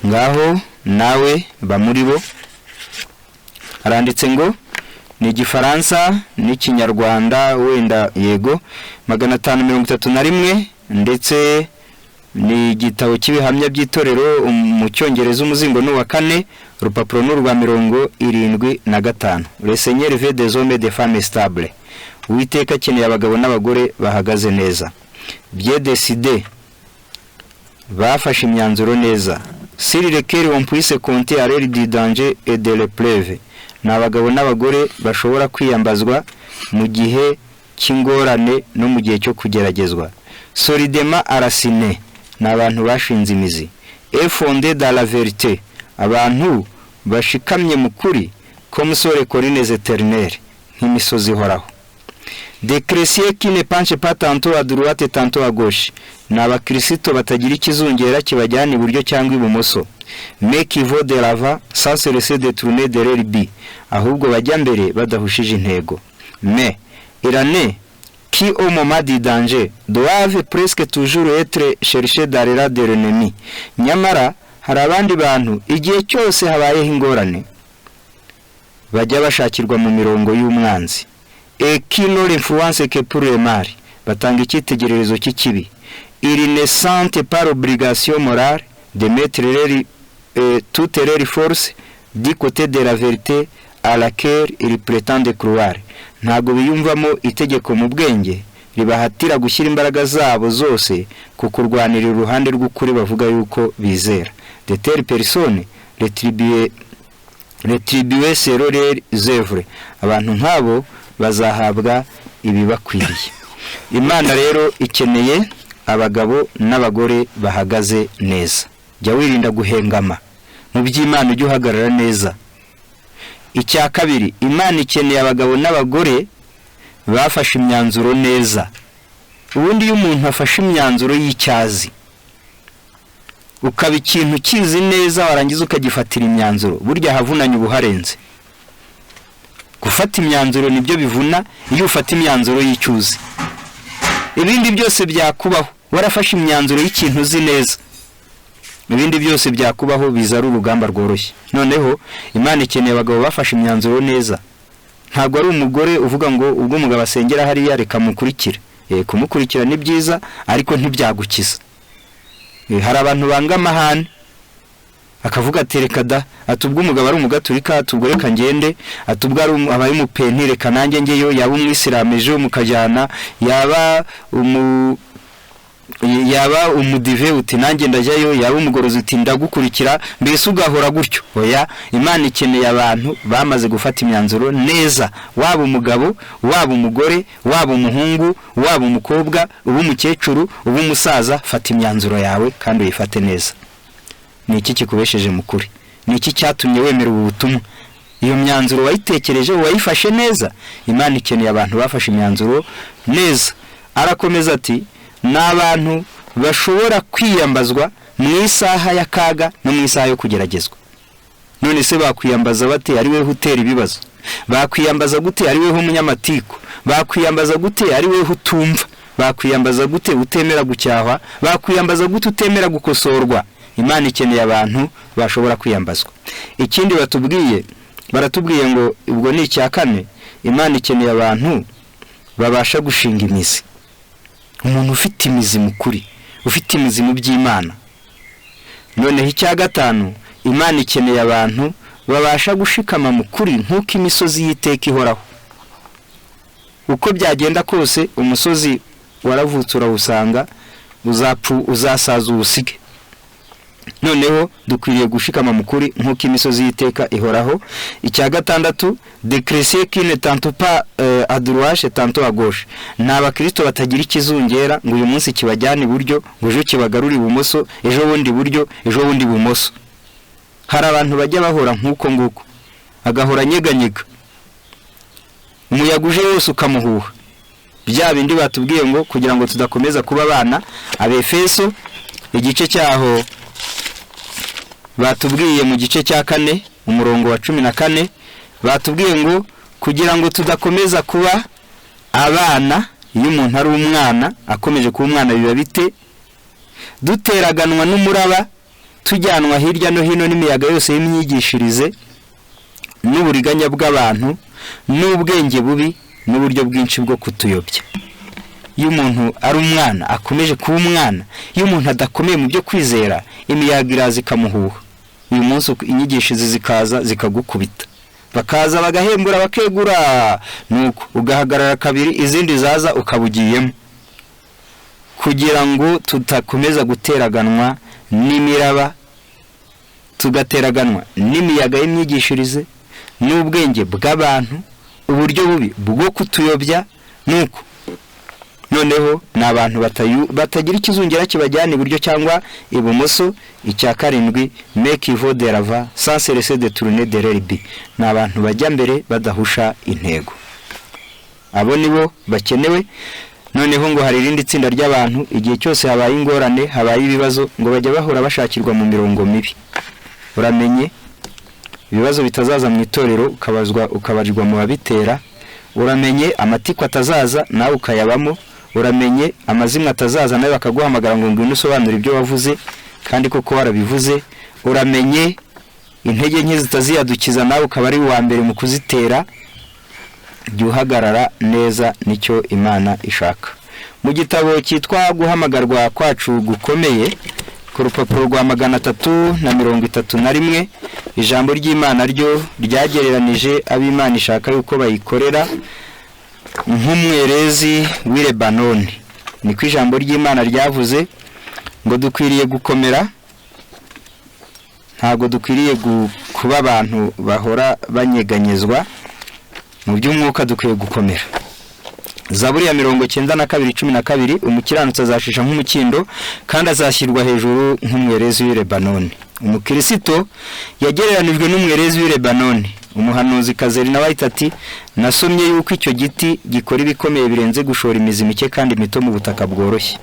Ngaho nawe bamuri bo. Aranditse ngo ni Igifaransa n'Ikinyarwanda wenda yego 531, ndetse ni igitabo cy'ibihamya by'itorero mu Cyongereza umuzingo ni uwa 4, urupapuro ni urwa 75. Le Seigneur veut des hommes et des femmes stables. Uwiteka akeneye abagabo n'abagore bahagaze neza, bien décidé, bafashe imyanzuro neza, sur lesquels on puisse compter à l'heure du danger et de l'épreuve. N'abagabo n'abagore bashobora kwiyambazwa mu gihe cy'ingorane no mu gihe cyo kugeragezwa. Solidement enracinés, n'abantu bashinze imizi. Et fondés dans la vérité, abantu bashikamye mu kuri, comme sur les collines éternelles, nk'imisozi ihoraho. Des chrétiens qui ne penchent pas tantôt à droite et tantôt à gauche, n'abakristo batagira ikizungera kibajyana iburyo cyangwa ibumoso, mais qui vont de l'avant sans se laisser détourner de leur but, ahubwo bajya mbere badahushije intego. Mais iranais qui au moment du danger doivent presque toujours être cherchés dans les rangs de l'ennemi. Nyamara hari abandi bantu igihe cyose habayeho ingorane bajya bashakirwa mu mirongo y'umwanzi. Et qui n'ont l'influence que pour le mal, batanga icyitegererezo cy'ikibi. Ils ne sentent pas l'obligation morale de mettre toutes leurs forces du côté de la vérité à laquelle ils prétendent croire. Ntago biyumvamo itegeko mu bwenge ribahatira gushyira imbaraga zabo zose ku kurwanira uruhande rw'ukuri bavuga yuko bizera. De telles personnes retribuer selon leurs œuvres. Abantu nk'abo bazahabwa ibibakwiriye. Imana rero ikeneye abagabo n'abagore bahagaze neza. Jya wirinda guhengama mu by'Imana, ujye uhagarara neza. Icya kabiri, Imana ikeneye abagabo n'abagore bafashe imyanzuro neza. Ubundi iyo umuntu afashe imyanzuro y'icyazi, ukaba ikintu kizi neza, warangiza ukagifatira imyanzuro, burya havunanye ubuharenze. Gufata imyanzuro nibyo bivuna iyo ufata imyanzuro y'icyuzi. Ibindi byose byakubaho warafashe imyanzuro y'ikintu uzi neza, ibindi byose byakubaho biza ari urugamba rworoshye. Noneho Imana ikeneye abagabo bafashe imyanzuro neza. Ntabwo ari umugore uvuga ngo ubwo umugabo asengera hariya reka mukurikira. Kumukurikira ni byiza ariko ntibyagukiza. Hari abantu banga amahane akavuga ati reka da, atubwo umugabo ari umugaturika, atubwo reka ngende, atubwo ari abaye umupenti reka nanjye ngeyo, yaba umwisilamu ejo mukajyana, yaba umudive uti nanjye ndajyayo, yaba umugorozi uti ndagukurikira, mbese ugahora gutyo. Oya, Imana ikeneye abantu bamaze gufata imyanzuro neza, waba umugabo, waba umugore, waba umuhungu, waba umukobwa, uba umukecuru, uba umusaza, fata imyanzuro yawe kandi uyifate neza. Ni iki kikubesheje mukuri? Ni iki cyatumye wemera ubu butumwa? Iyo myanzuro wayitekereje, wayifashe neza. Imana ikeneye abantu bafashe imyanzuro neza. Arakomeza ati, n'abantu bashobora kwiyambazwa mu isaha y'akaga no mu isaha yo kugeragezwa. None se bakwiyambaza bate ari weho utera ibibazo? Bakwiyambaza gute ari weho umunyamatiku? Bakwiyambaza gute ari weho utumva? Bakwiyambaza gute utemera gucyahwa? Bakwiyambaza gute utemera gukosorwa? Imana ikeneye abantu bashobora kwiyambazwa. Ikindi baratubwiye ngo ubwo ni icya kane, Imana ikeneye abantu babasha gushinga imizi. Umuntu ufite imizi mukuri, ufite imizi mu by'Imana. Noneho icya gatanu, Imana ikeneye abantu babasha gushikama mukuri nk'uko imisozi y'iteka ihoraho. Uko byagenda kose umusozi waravutse urawusanga, uzasaza ubusige. Noneho dukwiriye gushikama mukuri nk'uko imisozi y'iteka ihoraho. Icya gatandatu, decrecer qui ne tente pas à droite et tantôt à gauche. N'abakristo batagira ikizungera ngo uyu munsi kibajyana iburyo, ngo ejo kibagarura ibumoso, ejo bundi buryo, ejo bundi bumoso. Hari abantu bajya bahora nk'uko nguko, agahora nyeganyega, umuyaga uje wose ukamuhuha. Bya bindi batubwiye ngo kugira ngo tudakomeza kuba abana. Abefeso igice cyaho batubwiye mu gice cya 4 umurongo wa 14, batubwiye ngo kugira ngo tudakomeza kuba abana. Iyo umuntu ari umwana akomeje kuba umwana biba bite? Duteraganwa n'umuraba, tujyanwa hirya no hino n'imiyaga yose y'imyigishirize n'uburiganya bw'abantu n'ubwenge bubi n'uburyo bwinshi bwo kutuyobya. Iyo umuntu ari umwana akomeje kuba umwana, iyo umuntu adakomeye mu byo kwizera, imiyaga iraza ikamuhuha. Uyu munsi inyigisho zikaza zikagukubita, bakaza bagahembura bakegura, nuko ugahagarara kabiri, izindi zaza ukabugiyemo. Kugira ngo tutakomeza guteraganwa n'imiraba, tugateraganwa n'imiyaga y'imyigishirize n'ubwenge bw'abantu, uburyo bubi bwo kutuyobya. Nuko noneho n'abantu batagira ikizungera kibajyana iburyo cyangwa ibumoso. Icya karindwi, make ivo de lava sans cesser de tourner de l'herbe. N'abantu bajya mbere badahusha intego. Abo nibo bakenewe. Noneho ngo hari irindi tsinda ry'abantu, igihe cyose habaye ingorane, habaye ibibazo, ngo bajya bahora bashakirwa mu mirongo mibi. Uramenye ibibazo bitazaza mu itorero ukabarirwa mu babitera. Uramenye amatiko atazaza nawe ukayabamo. Uramenye amazimwe atazaza nawe bakaguhamagara ngo ngwino usobanura ibyo wavuze kandi koko warabivuze. Uramenye intege nke zitaziyadukiza nawe ukaba ari wa mbere mu kuzitera. Jya uhagarara neza, nicyo Imana ishaka. Mu gitabo cyitwa guhamagarwa kwacu gukomeye ku ku rupapuro rwa 331 ijambo ry'Imana ryo ryagereranije ab'Imana ishaka yuko bayikorera nk'umwerezi w'i Lebanoni. Niko ijambo ry'Imana ryavuze ngo dukwiriye gukomera, ntago dukwiriye kuba abantu bahora banyeganyezwa mu by'umwuka, dukwiye gukomera. Zaburi ya 92:12 umukiranutsi azashisha nk'umukindo kandi azashyirwa hejuru nk'umwerezi w'i Lebanoni. Umukristo yagereranijwe n'umwerezi w'i Lebanoni. Umuhanuzi Kazeri nawe ati nasomye yuko icyo giti gikora ibikomeye birenze gushora imizi mike kandi mito mu butaka bworoshye.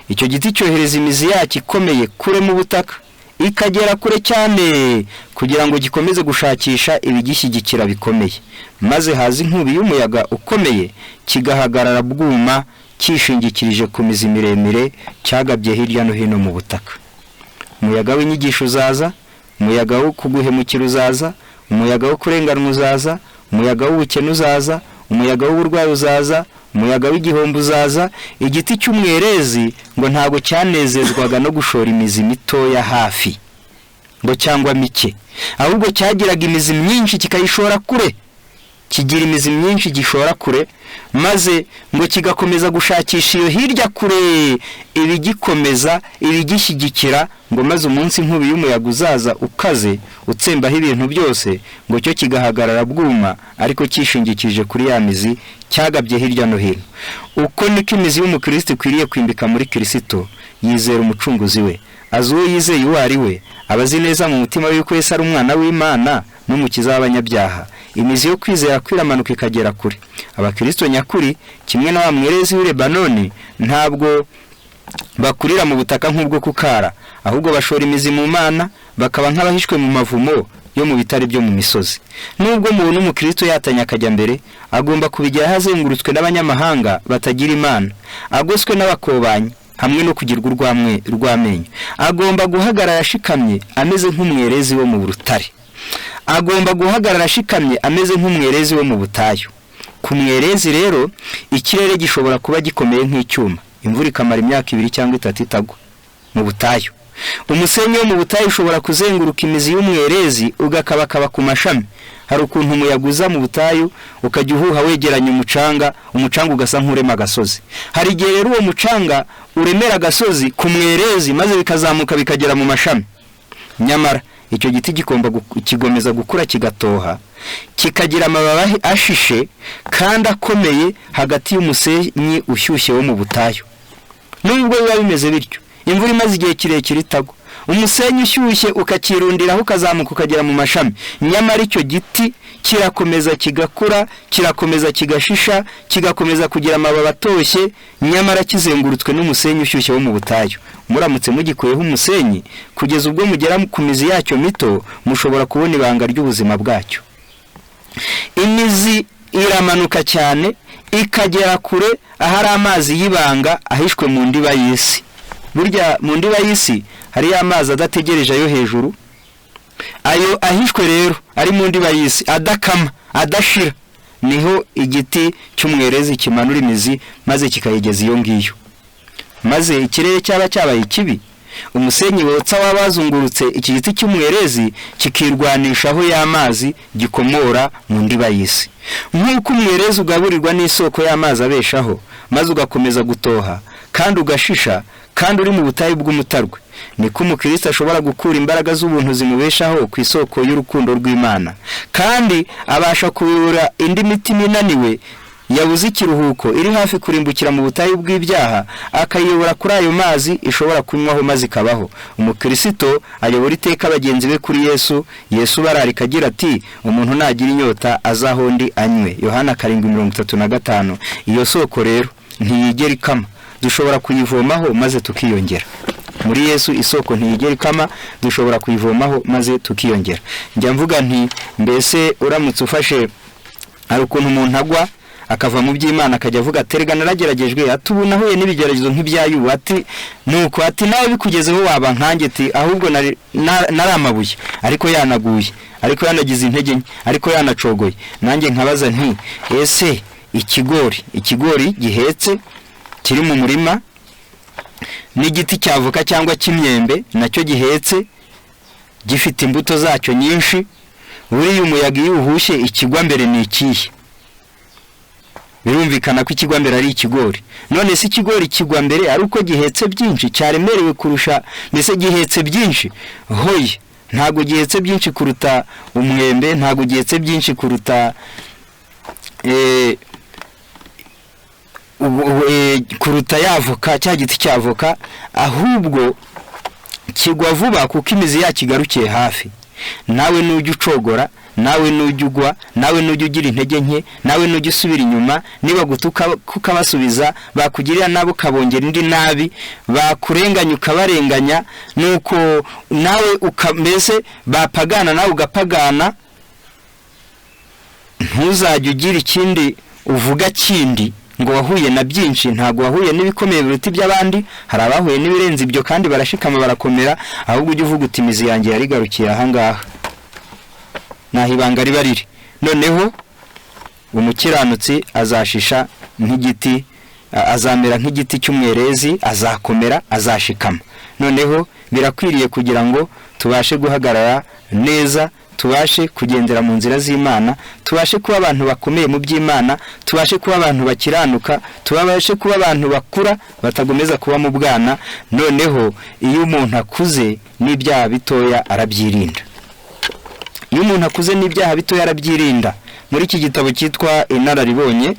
Icyo giti cyohereza imizi yacyo ikomeye kure mu butaka ikagera kure cyane kugira ngo gikomeze gushakisha ibigishyigikira bikomeye, maze haza inkubi y'umuyaga ukomeye kigahagarara bwuma kishingikirije ku mizi miremire cyagabye hirya no hino mu butaka. Umuyaga w'inyigisho uzaza, umuyaga wo kuguhemukira uzaza, umuyaga wo kurenganwa uzaza, umuyaga w'ubukene uzaza, umuyaga w'uburwayi uzaza, umuyaga w'igihombo uzaza. Igiti cy'umwerezi ngo ntago cyanezezwaga no gushora imizi mitoya hafi ngo cyangwa mike, ahubwo cyagiraga imizi myinshi kikayishora kure. Kigira imizi myinshi gishora kure, maze ngo kigakomeza gushakisha iyo hirya kure ibigikomeza ibigishyigikira, ngo maze umunsi inkubi y'umuyaga uzaza ukaze utsembaho ibintu byose, ngo cyo kigahagarara bwuma ariko kishingikije kuri ya mizi cyagabye hirya no hino. Uko niko imizi y'umukristo ikwiriye kwimbika muri Kristo. Yizera umucunguzi we, azi uwo yizeye uwo ari we, abazi neza mu mutima we ko Yesu ari umwana w'Imana n'umukiza w'abanyabyaha. Imizi yo kwizera kwiramanuka ikagera kure. Abakristo nyakuri kimwe na wa mwerezi w'i Lebanoni ntabwo bakurira mu butaka nk'ubwo kukara, ahubwo bashora imizi mu Mana, bakaba nk'abahishwe mu mavumo yo mu bitari byo mu misozi. Nubwo umuntu umukristo yatanya akajya mbere, agomba kubigira hazengurutswe n'abanyamahanga batagira Imana, agoswe n'abakobanyi hamwe no kugirwa urwamenyo. Agomba guhagarara ashikamye ameze nk'umwerezi wo mu rutare. Agomba guhagarara ashikamye ameze nk'umwerezi wo mu butayu. Ku mwerezi rero ikirere gishobora kuba gikomeye nk'icyuma, imvura ikamara imyaka 2 cyangwa 3 itagwa mu butayu. Umusenyi wo mu butayu ushobora kuzenguruka imizi y'umwerezi ugakabakaba ku mashami. Hari ukuntu umuyaga uza mu butayu ukajya uhuha wegeranya umucanga ugasa nk'urema agasozi. Hari igihe rero uwo mucanga uremera agasozi ku mwerezi maze bikazamuka bikagera mu mashami. Nyamara icyo giti kigomeza gukura kigatoha, kikagira amababi ashishe kandi akomeye hagati y'umusenyi ushyushye wo mu butayu. Nubwo biba bimeze bityo, imvura imaze igihe kirekire itagwa, umusenyi ushyushye ukakirundiraho ukazamuka ukagera mu mashami, nyamara icyo giti kirakomeza kigakura, kirakomeza kigashisha, kigakomeza kugira amababi atoshye, nyamara kizengurutswe n'umusenyi ushyushye wo mu butayu. Muramutse mugikuyeho umusenyi kugeza ubwo mugera ku mizi yacyo mito, mushobora kubona ibanga ry'ubuzima bwacyo. Imizi iramanuka cyane ikagera kure ahari amazi y'ibanga ahishwe mu ndiba y'isi. Burya mu ndiba y'isi hari amazi adategereje ayo hejuru, ayo ahishwe rero ari mu ndiba y'isi adakama adashira, niho igiti cy'umwerezi kimanura imizi maze kikayigeza iyo ngiyo. Maze ikirere cyaba cyabaye kibi, umusenyi wotsa wabazungurutse iki giti cy'umwerezi kikirwanishaho y'amazi gikomora mu ndiba y'isi. Nk'uko umwerezi ugaburirwa n'isoko y'amazi abeshaho, maze ugakomeza gutoha kandi ugashisha kandi uri mu butayu bw'umutarwe, niko umukristo ashobora gukura imbaraga z'ubuntu zimubeshaho ku isoko y'urukundo rw'Imana, kandi abasha kuyobora indi mitima inaniwe yabuze ikiruhuko iri hafi kurimbukira mu butayu bw'ibyaha, akayobora kuri ayo mazi ishobora kunywaho maze ikabaho. Umukristo ayobora iteka bagenzi be kuri Yesu. Yesu bararika agira ati umuntu nagira inyota azaho ndi anywe, Yohana 7:35. Iyo soko rero ntiyigera ikama, dushobora kuyivomaho maze tukiyongera. Muri Yesu isoko ntiyigera ikama, dushobora kuyivomaho maze tukiyongera. Njya mvuga nti mbese uramutse ufashe ari ukuntu umuntu agwa akava mu by'Imana akajya avuga aterega narageragejwe, atubu nahuye n'ibigeragezo nk'ibyayu, ati nuko ati nawe bikugezeho waba nkanjye, ati ahubwo naramabuye ariko yanaguye, ariko yanagize intege nke, ariko yanacogoye. Nanjye nkabaza nti ese ikigori gihetse kiri mu murima n'igiti cy'avoka cyangwa cy'imyembe nacyo gihetse gifite imbuto zacyo nyinshi. Buriya umuyaga iyo uhushye ikigwa mbere ni ikihe? Birumvikana ko ikigwa mbere ari ikigori. None se ikigori kigwa mbere ari uko gihetse byinshi, cyaremerewe kurusha, mbese gihetse byinshi? Hoye, ntago gihetse byinshi kuruta umwembe, ntago gihetse byinshi kuruta kuruta yavoka, cya giti cy'avoka, ahubwo kigwa vuba kuko imizi yakigarukiye hafi. Nawe nujya ucogora, nawe nujya ugwa, nawe nujya ugira intege nke, nawe nujya usubira inyuma, niba gutuka kukabasubiza, bakugirira nabo kabongera indi nabi, bakurenganya ukabarenganya, nuko nawe mbese bapagana nawe ugapagana, ntuzajya ugira ikindi uvuga kindi ngo wahuye na byinshi. Ntago wahuye n'ibikomeye biruta iby'abandi, hari abahuye n'ibirenze ibyo kandi barashikama barakomera, ahubwo ujye uvuga uti imizi yanjye yarigarukiye aha ngaha, naho ibanga riba riri. Noneho umukiranutsi azashisha nk'igiti, azamera nk'igiti cy'umwerezi, azakomera, azashikama. Noneho birakwiriye kugira ngo tubashe guhagarara neza, tubashe kugendera mu nzira z'Imana, tubashe kuba abantu bakomeye mu by'Imana, tubashe kuba abantu bakiranuka, tubashe kuba abantu bakura batagomeza kuba mu bwana. Noneho iyo umuntu akuze n'ibyaha bitoya arabyirinda. Iyo umuntu akuze n'ibyaha bitoya arabyirinda. Muri iki gitabo cyitwa Inararibonye,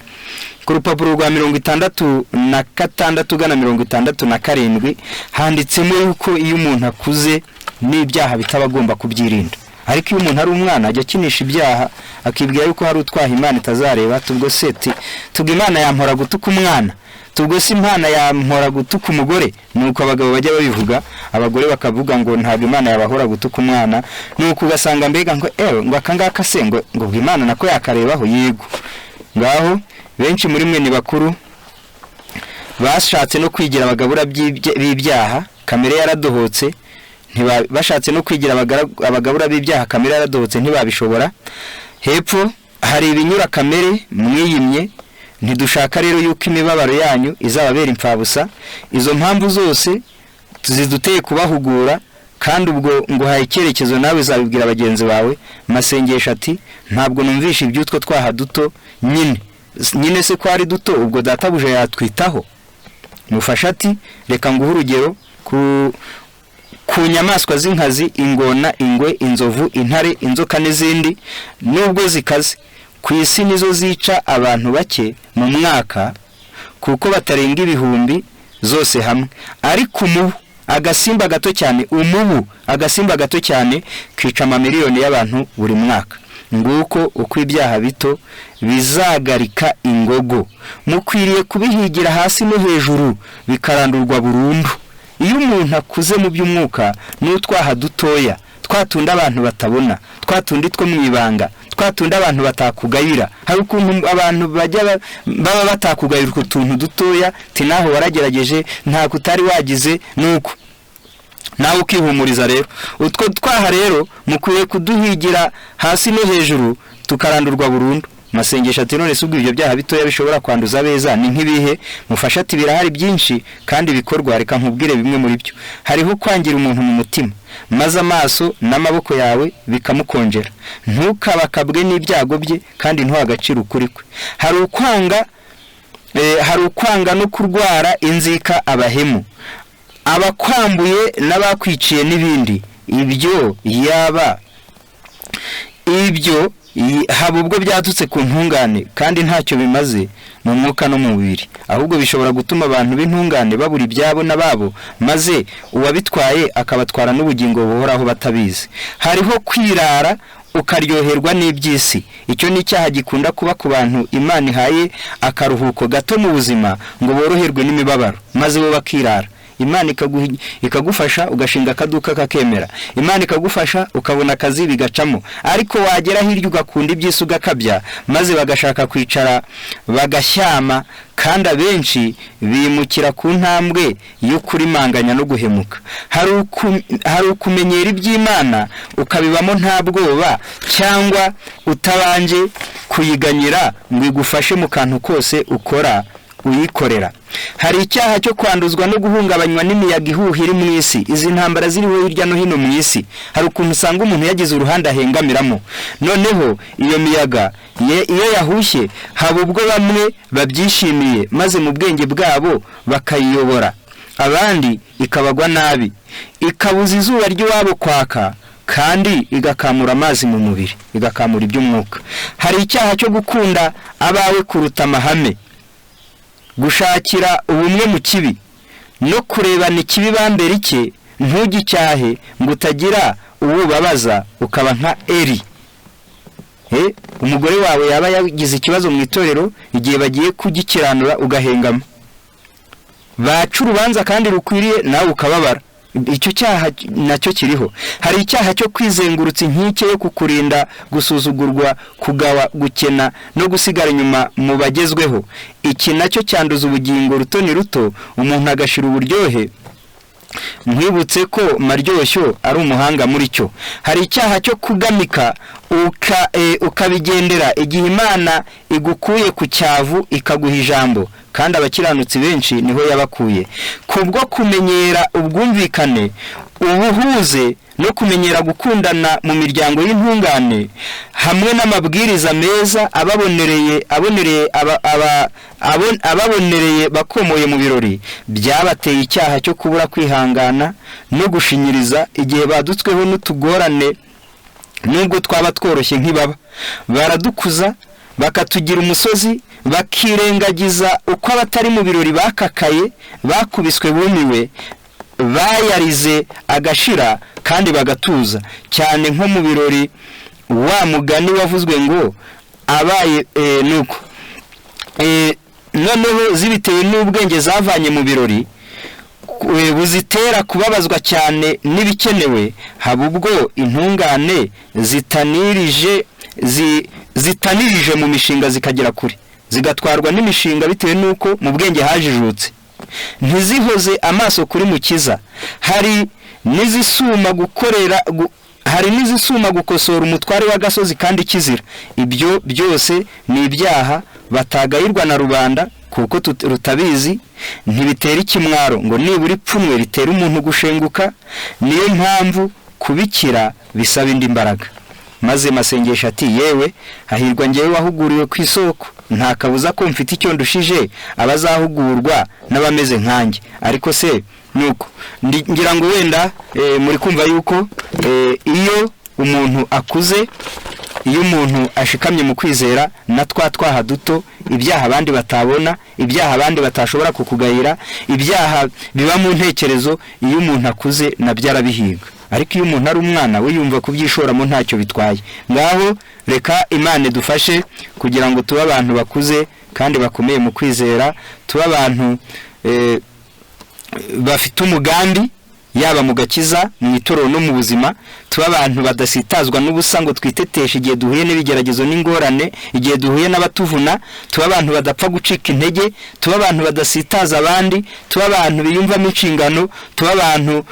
ku rupapuro rwa 66 ugana 67 handitsemo yuko iyo umuntu akuze n'ibyaha bitaba agomba kubyirinda. Ariko iyo umuntu ari umwana ajya akinisha ibyaha, akibwira yuko hari utwaha Imana itazareba, tubwo seti tubwo Imana yampora gutuka umwana, tubwo si Imana yampora gutuka umugore. Nuko abagabo bajya babivuga, abagore bakavuga ngo ntabwo Imana yabahora gutuka umwana. Nuko ugasanga mbega ngo ngo akangaka se ngo Imana nako yakarebaho. Yego, ngaho benshi muri mwe ni bakuru bashatse no kwigira abagabura b'ibyaha, kamere yaradohotse, bashatse no kwigira abagabura b'ibyaha, kamere yaradohotse, ntibabishobora. Hepfo hari ibinyura kamere mwiyimye, ntidushaka rero yuko imibabaro yanyu izababera impfabusa. Izo mpamvu zose ziduteye kubahugura, kandi ubwo ngo haye icyerekezo nawe zabibwira bagenzi bawe. Masengesho ati ntabwo numvisha ibyutwo twaha duto nyine se ko ari duto, ubwo databuje yatwitaho. Mufasha ati reka nguhe urugero ku nyamaswa z'inkazi, ingona, ingwe, inzovu, intare, inzoka n'izindi, nubwo zikaze ku isi nizo zica abantu bake mu mwaka kuko batarenga 1000 zose hamwe. Ariko umubu, agasimba gato cyane, agasimba gato cyane kica amamiliyoni y'abantu buri mwaka. Nguko uko ibyaha bito bizagarika ingogo. Mukwiriye kubihigira hasi no hejuru bikarandurwa burundu. Iyo umuntu akuze mu by'umwuka n'utwaha dutoya, twatunda abantu batabona, twatundi two mwibanga, twatunda abantu batakugayira. Hari ukuntu abantu bajya baba batakugayira utuntu dutoya, tinaho waragerageje nta kutari wagize, nuko nawe ukihumuriza. Rero utwo twaha rero mukwiye kuduhigira hasi no hejuru tukarandurwa burundu. Masengesho ati none subwo ibyo byaha bitoya bishobora kwanduza beza ni nk'ibihe? Mufasha ati birahari byinshi kandi bikorwa. Reka nkubwire bimwe muri byo. Hariho kwangira umuntu mu mutima, maze amaso n'amaboko yawe bikamukonjera, ntukabakabwe n'ibyago bye kandi ntuhagacira ukuri kwe. Hari ukwanga no kurwara inzika abahemu, abakwambuye n'abakwiciye n'ibindi. Ibyo haba ubwo byatutse ku ntungane kandi ntacyo bimaze mu mwuka no mu mubiri, ahubwo bishobora gutuma abantu b'intungane babura ibyabo n'ababo, maze uwabitwaye akabatwara n'ubugingo buhoraho batabizi. Hariho kwirara ukaryoherwa n'iby'isi. Icyo ni icyaha gikunda kuba ku bantu Imana ihaye akaruhuko gato mu buzima ngo boroherwe n'imibabaro, maze bo bakirara. Imana ikagufasha ugashinga akaduka kakemera, Imana ikagufasha ukabona akazi bigacamo, ariko wagera hirya ugakunda iby'isi ugakabya, maze bagashaka kwicara bagashyama. Kandi abenshi bimukira ku ntambwe yo kurimanganya no guhemuka. Hari ukumenyera iby'Imana ukabibamo nta bwoba, cyangwa utabanje kuyiganyira ngo igufashe mu kantu kose ukora uyikorera. Hari icyaha cyo kwanduzwa no guhungabanywa n'imiyaga ihuhira mu isi. Izi ntambara ziriho hirya no hino mu isi, hari ukuntu usanga umuntu yagize uruhande ahengamiramo, noneho iyo miyaga iyo yahushye haba ubwo bamwe babyishimiye maze mu bwenge bwabo bakayiyobora, abandi ikabagwa nabi, ikabuza izuba ry'iwabo kwaka kandi igakamura amazi mu mubiri, igakamura iby'umwuka. Hari icyaha cyo gukunda abawe kuruta amahame, gushakira ubumwe mu kibi no kurebana ikibi bambere icye, ntugicyahe ngo utagira uwubabaza ukaba nka Eli. Umugore wawe yaba yagize ikibazo mu itorero, igihe bagiye kugikiranura ugahengama, baca urubanza kandi rukwiriye nawe ukababara. Icyo cyaha nacyo kiriho. Hari icyaha cyo kwizengurutsa inkike yo kukurinda gusuzugurwa, kugawa, gukena no gusigara inyuma mu bagezweho. Iki nacyo cyanduza ubugingo ruto ni ruto, umuntu agashira uburyohe. Mwibutse ko Maryoshyo ari umuhanga muri cyo. Hari icyaha cyo kugamika ukabigendera igihe Imana igukuye ku cyavu ikaguha ijambo, kandi abakiranutsi benshi niho yabakuye. Kubwo kumenyera ubwumvikane, ubuhuze no kumenyera gukundana mu miryango y'intungane, hamwe n'amabwiriza meza ababonereye bakomoye mu birori, byabateye icyaha cyo kubura kwihangana no gushinyiriza igihe badutsweho n'utugorane. Nubwo twaba tworoshye nk'ibaba, baradukuza bakatugira umusozi, bakirengagiza uko abatari mu birori bakakaye, bakubiswe bumiwe, bayarize agashira kandi bagatuza. Cyane nko mu birori, wa mugani wavuzwe ngo abaye nuko noneho zibitewe n'ubwenge zavanye mu birori buzitera kubabazwa cyane n'ibikenewe, haba ubwo intungane zitanirije mu mishinga zikagera kure, zigatwarwa n'imishinga bitewe n'uko mu bwenge hajijutse, ntizihoze amaso kuri Mukiza. Hari n'izisuma gukosora umutware w'agasozi kandi kizira. Ibyo byose ni ibyaha batagayirwa na rubanda, kuko rutabizi, ntibitera ikimwaro ngo nibura ipfunwe ritera umuntu gushenguka. Niyo mpamvu kubikira bisaba indi mbaraga. Maze Masengesho ati, yewe hahirwa ngewe wahuguriwe ku isoko, nta kabuza ko mfite icyo ndushije abazahugurwa n'abameze nkanjye. Ariko se nuko ngira ngo wenda muri kumva yuko iyo umuntu akuze, iyo umuntu ashikamye mu kwizera, na twaha duto, ibyaha abandi batabona, ibyaha abandi batashobora kukugayira, ibyaha biba mu ntekerezo, iyo umuntu akuze nabyo arabihiga. Ariko iyo umuntu ari umwana we yumva kubyishoramo ntacyo bitwaye. Ngaho reka Imana idufashe kugira ngo tube abantu bakuze kandi bakomeye mu kwizera, tube abantu bafite umugambi, yaba mu gakiza, mu itorero no mu buzima. Tuba abantu badasitazwa n'ubusa ngo twiteteshe igihe duhuye n'ibigeragezo n'ingorane, igihe duhuye n'abatuvuna. Tuba abantu badapfa gucika intege, tuba abantu badasitaza abandi, tuba abantu biyumvamo inshingano, tuba abantu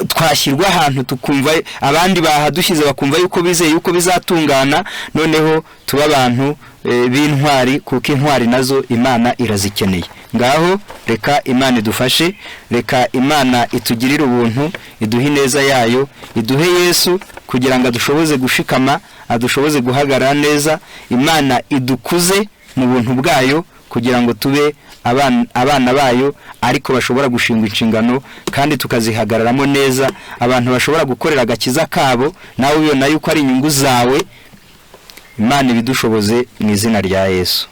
twashyirwa ahantu tukumva abandi bahadushyize bakumva yuko bizeye yuko bizatungana. Noneho tuba abantu b'intwari, kuko intwari nazo Imana irazikeneye. Ngaho reka Imana idufashe, reka Imana itugirire ubuntu, iduhe ineza yayo, iduhe Yesu kugira ngo adushoboze gushikama, adushoboze guhagarara neza. Imana idukuze mu buntu bwayo kugira ngo tube abana bayo, ariko bashobora gushinga inshingano kandi tukazihagararamo neza, abantu bashobora gukorera agakiza kabo nawe ubona yuko ari inyungu zawe. Imana ibidushoboze mu izina rya Yesu.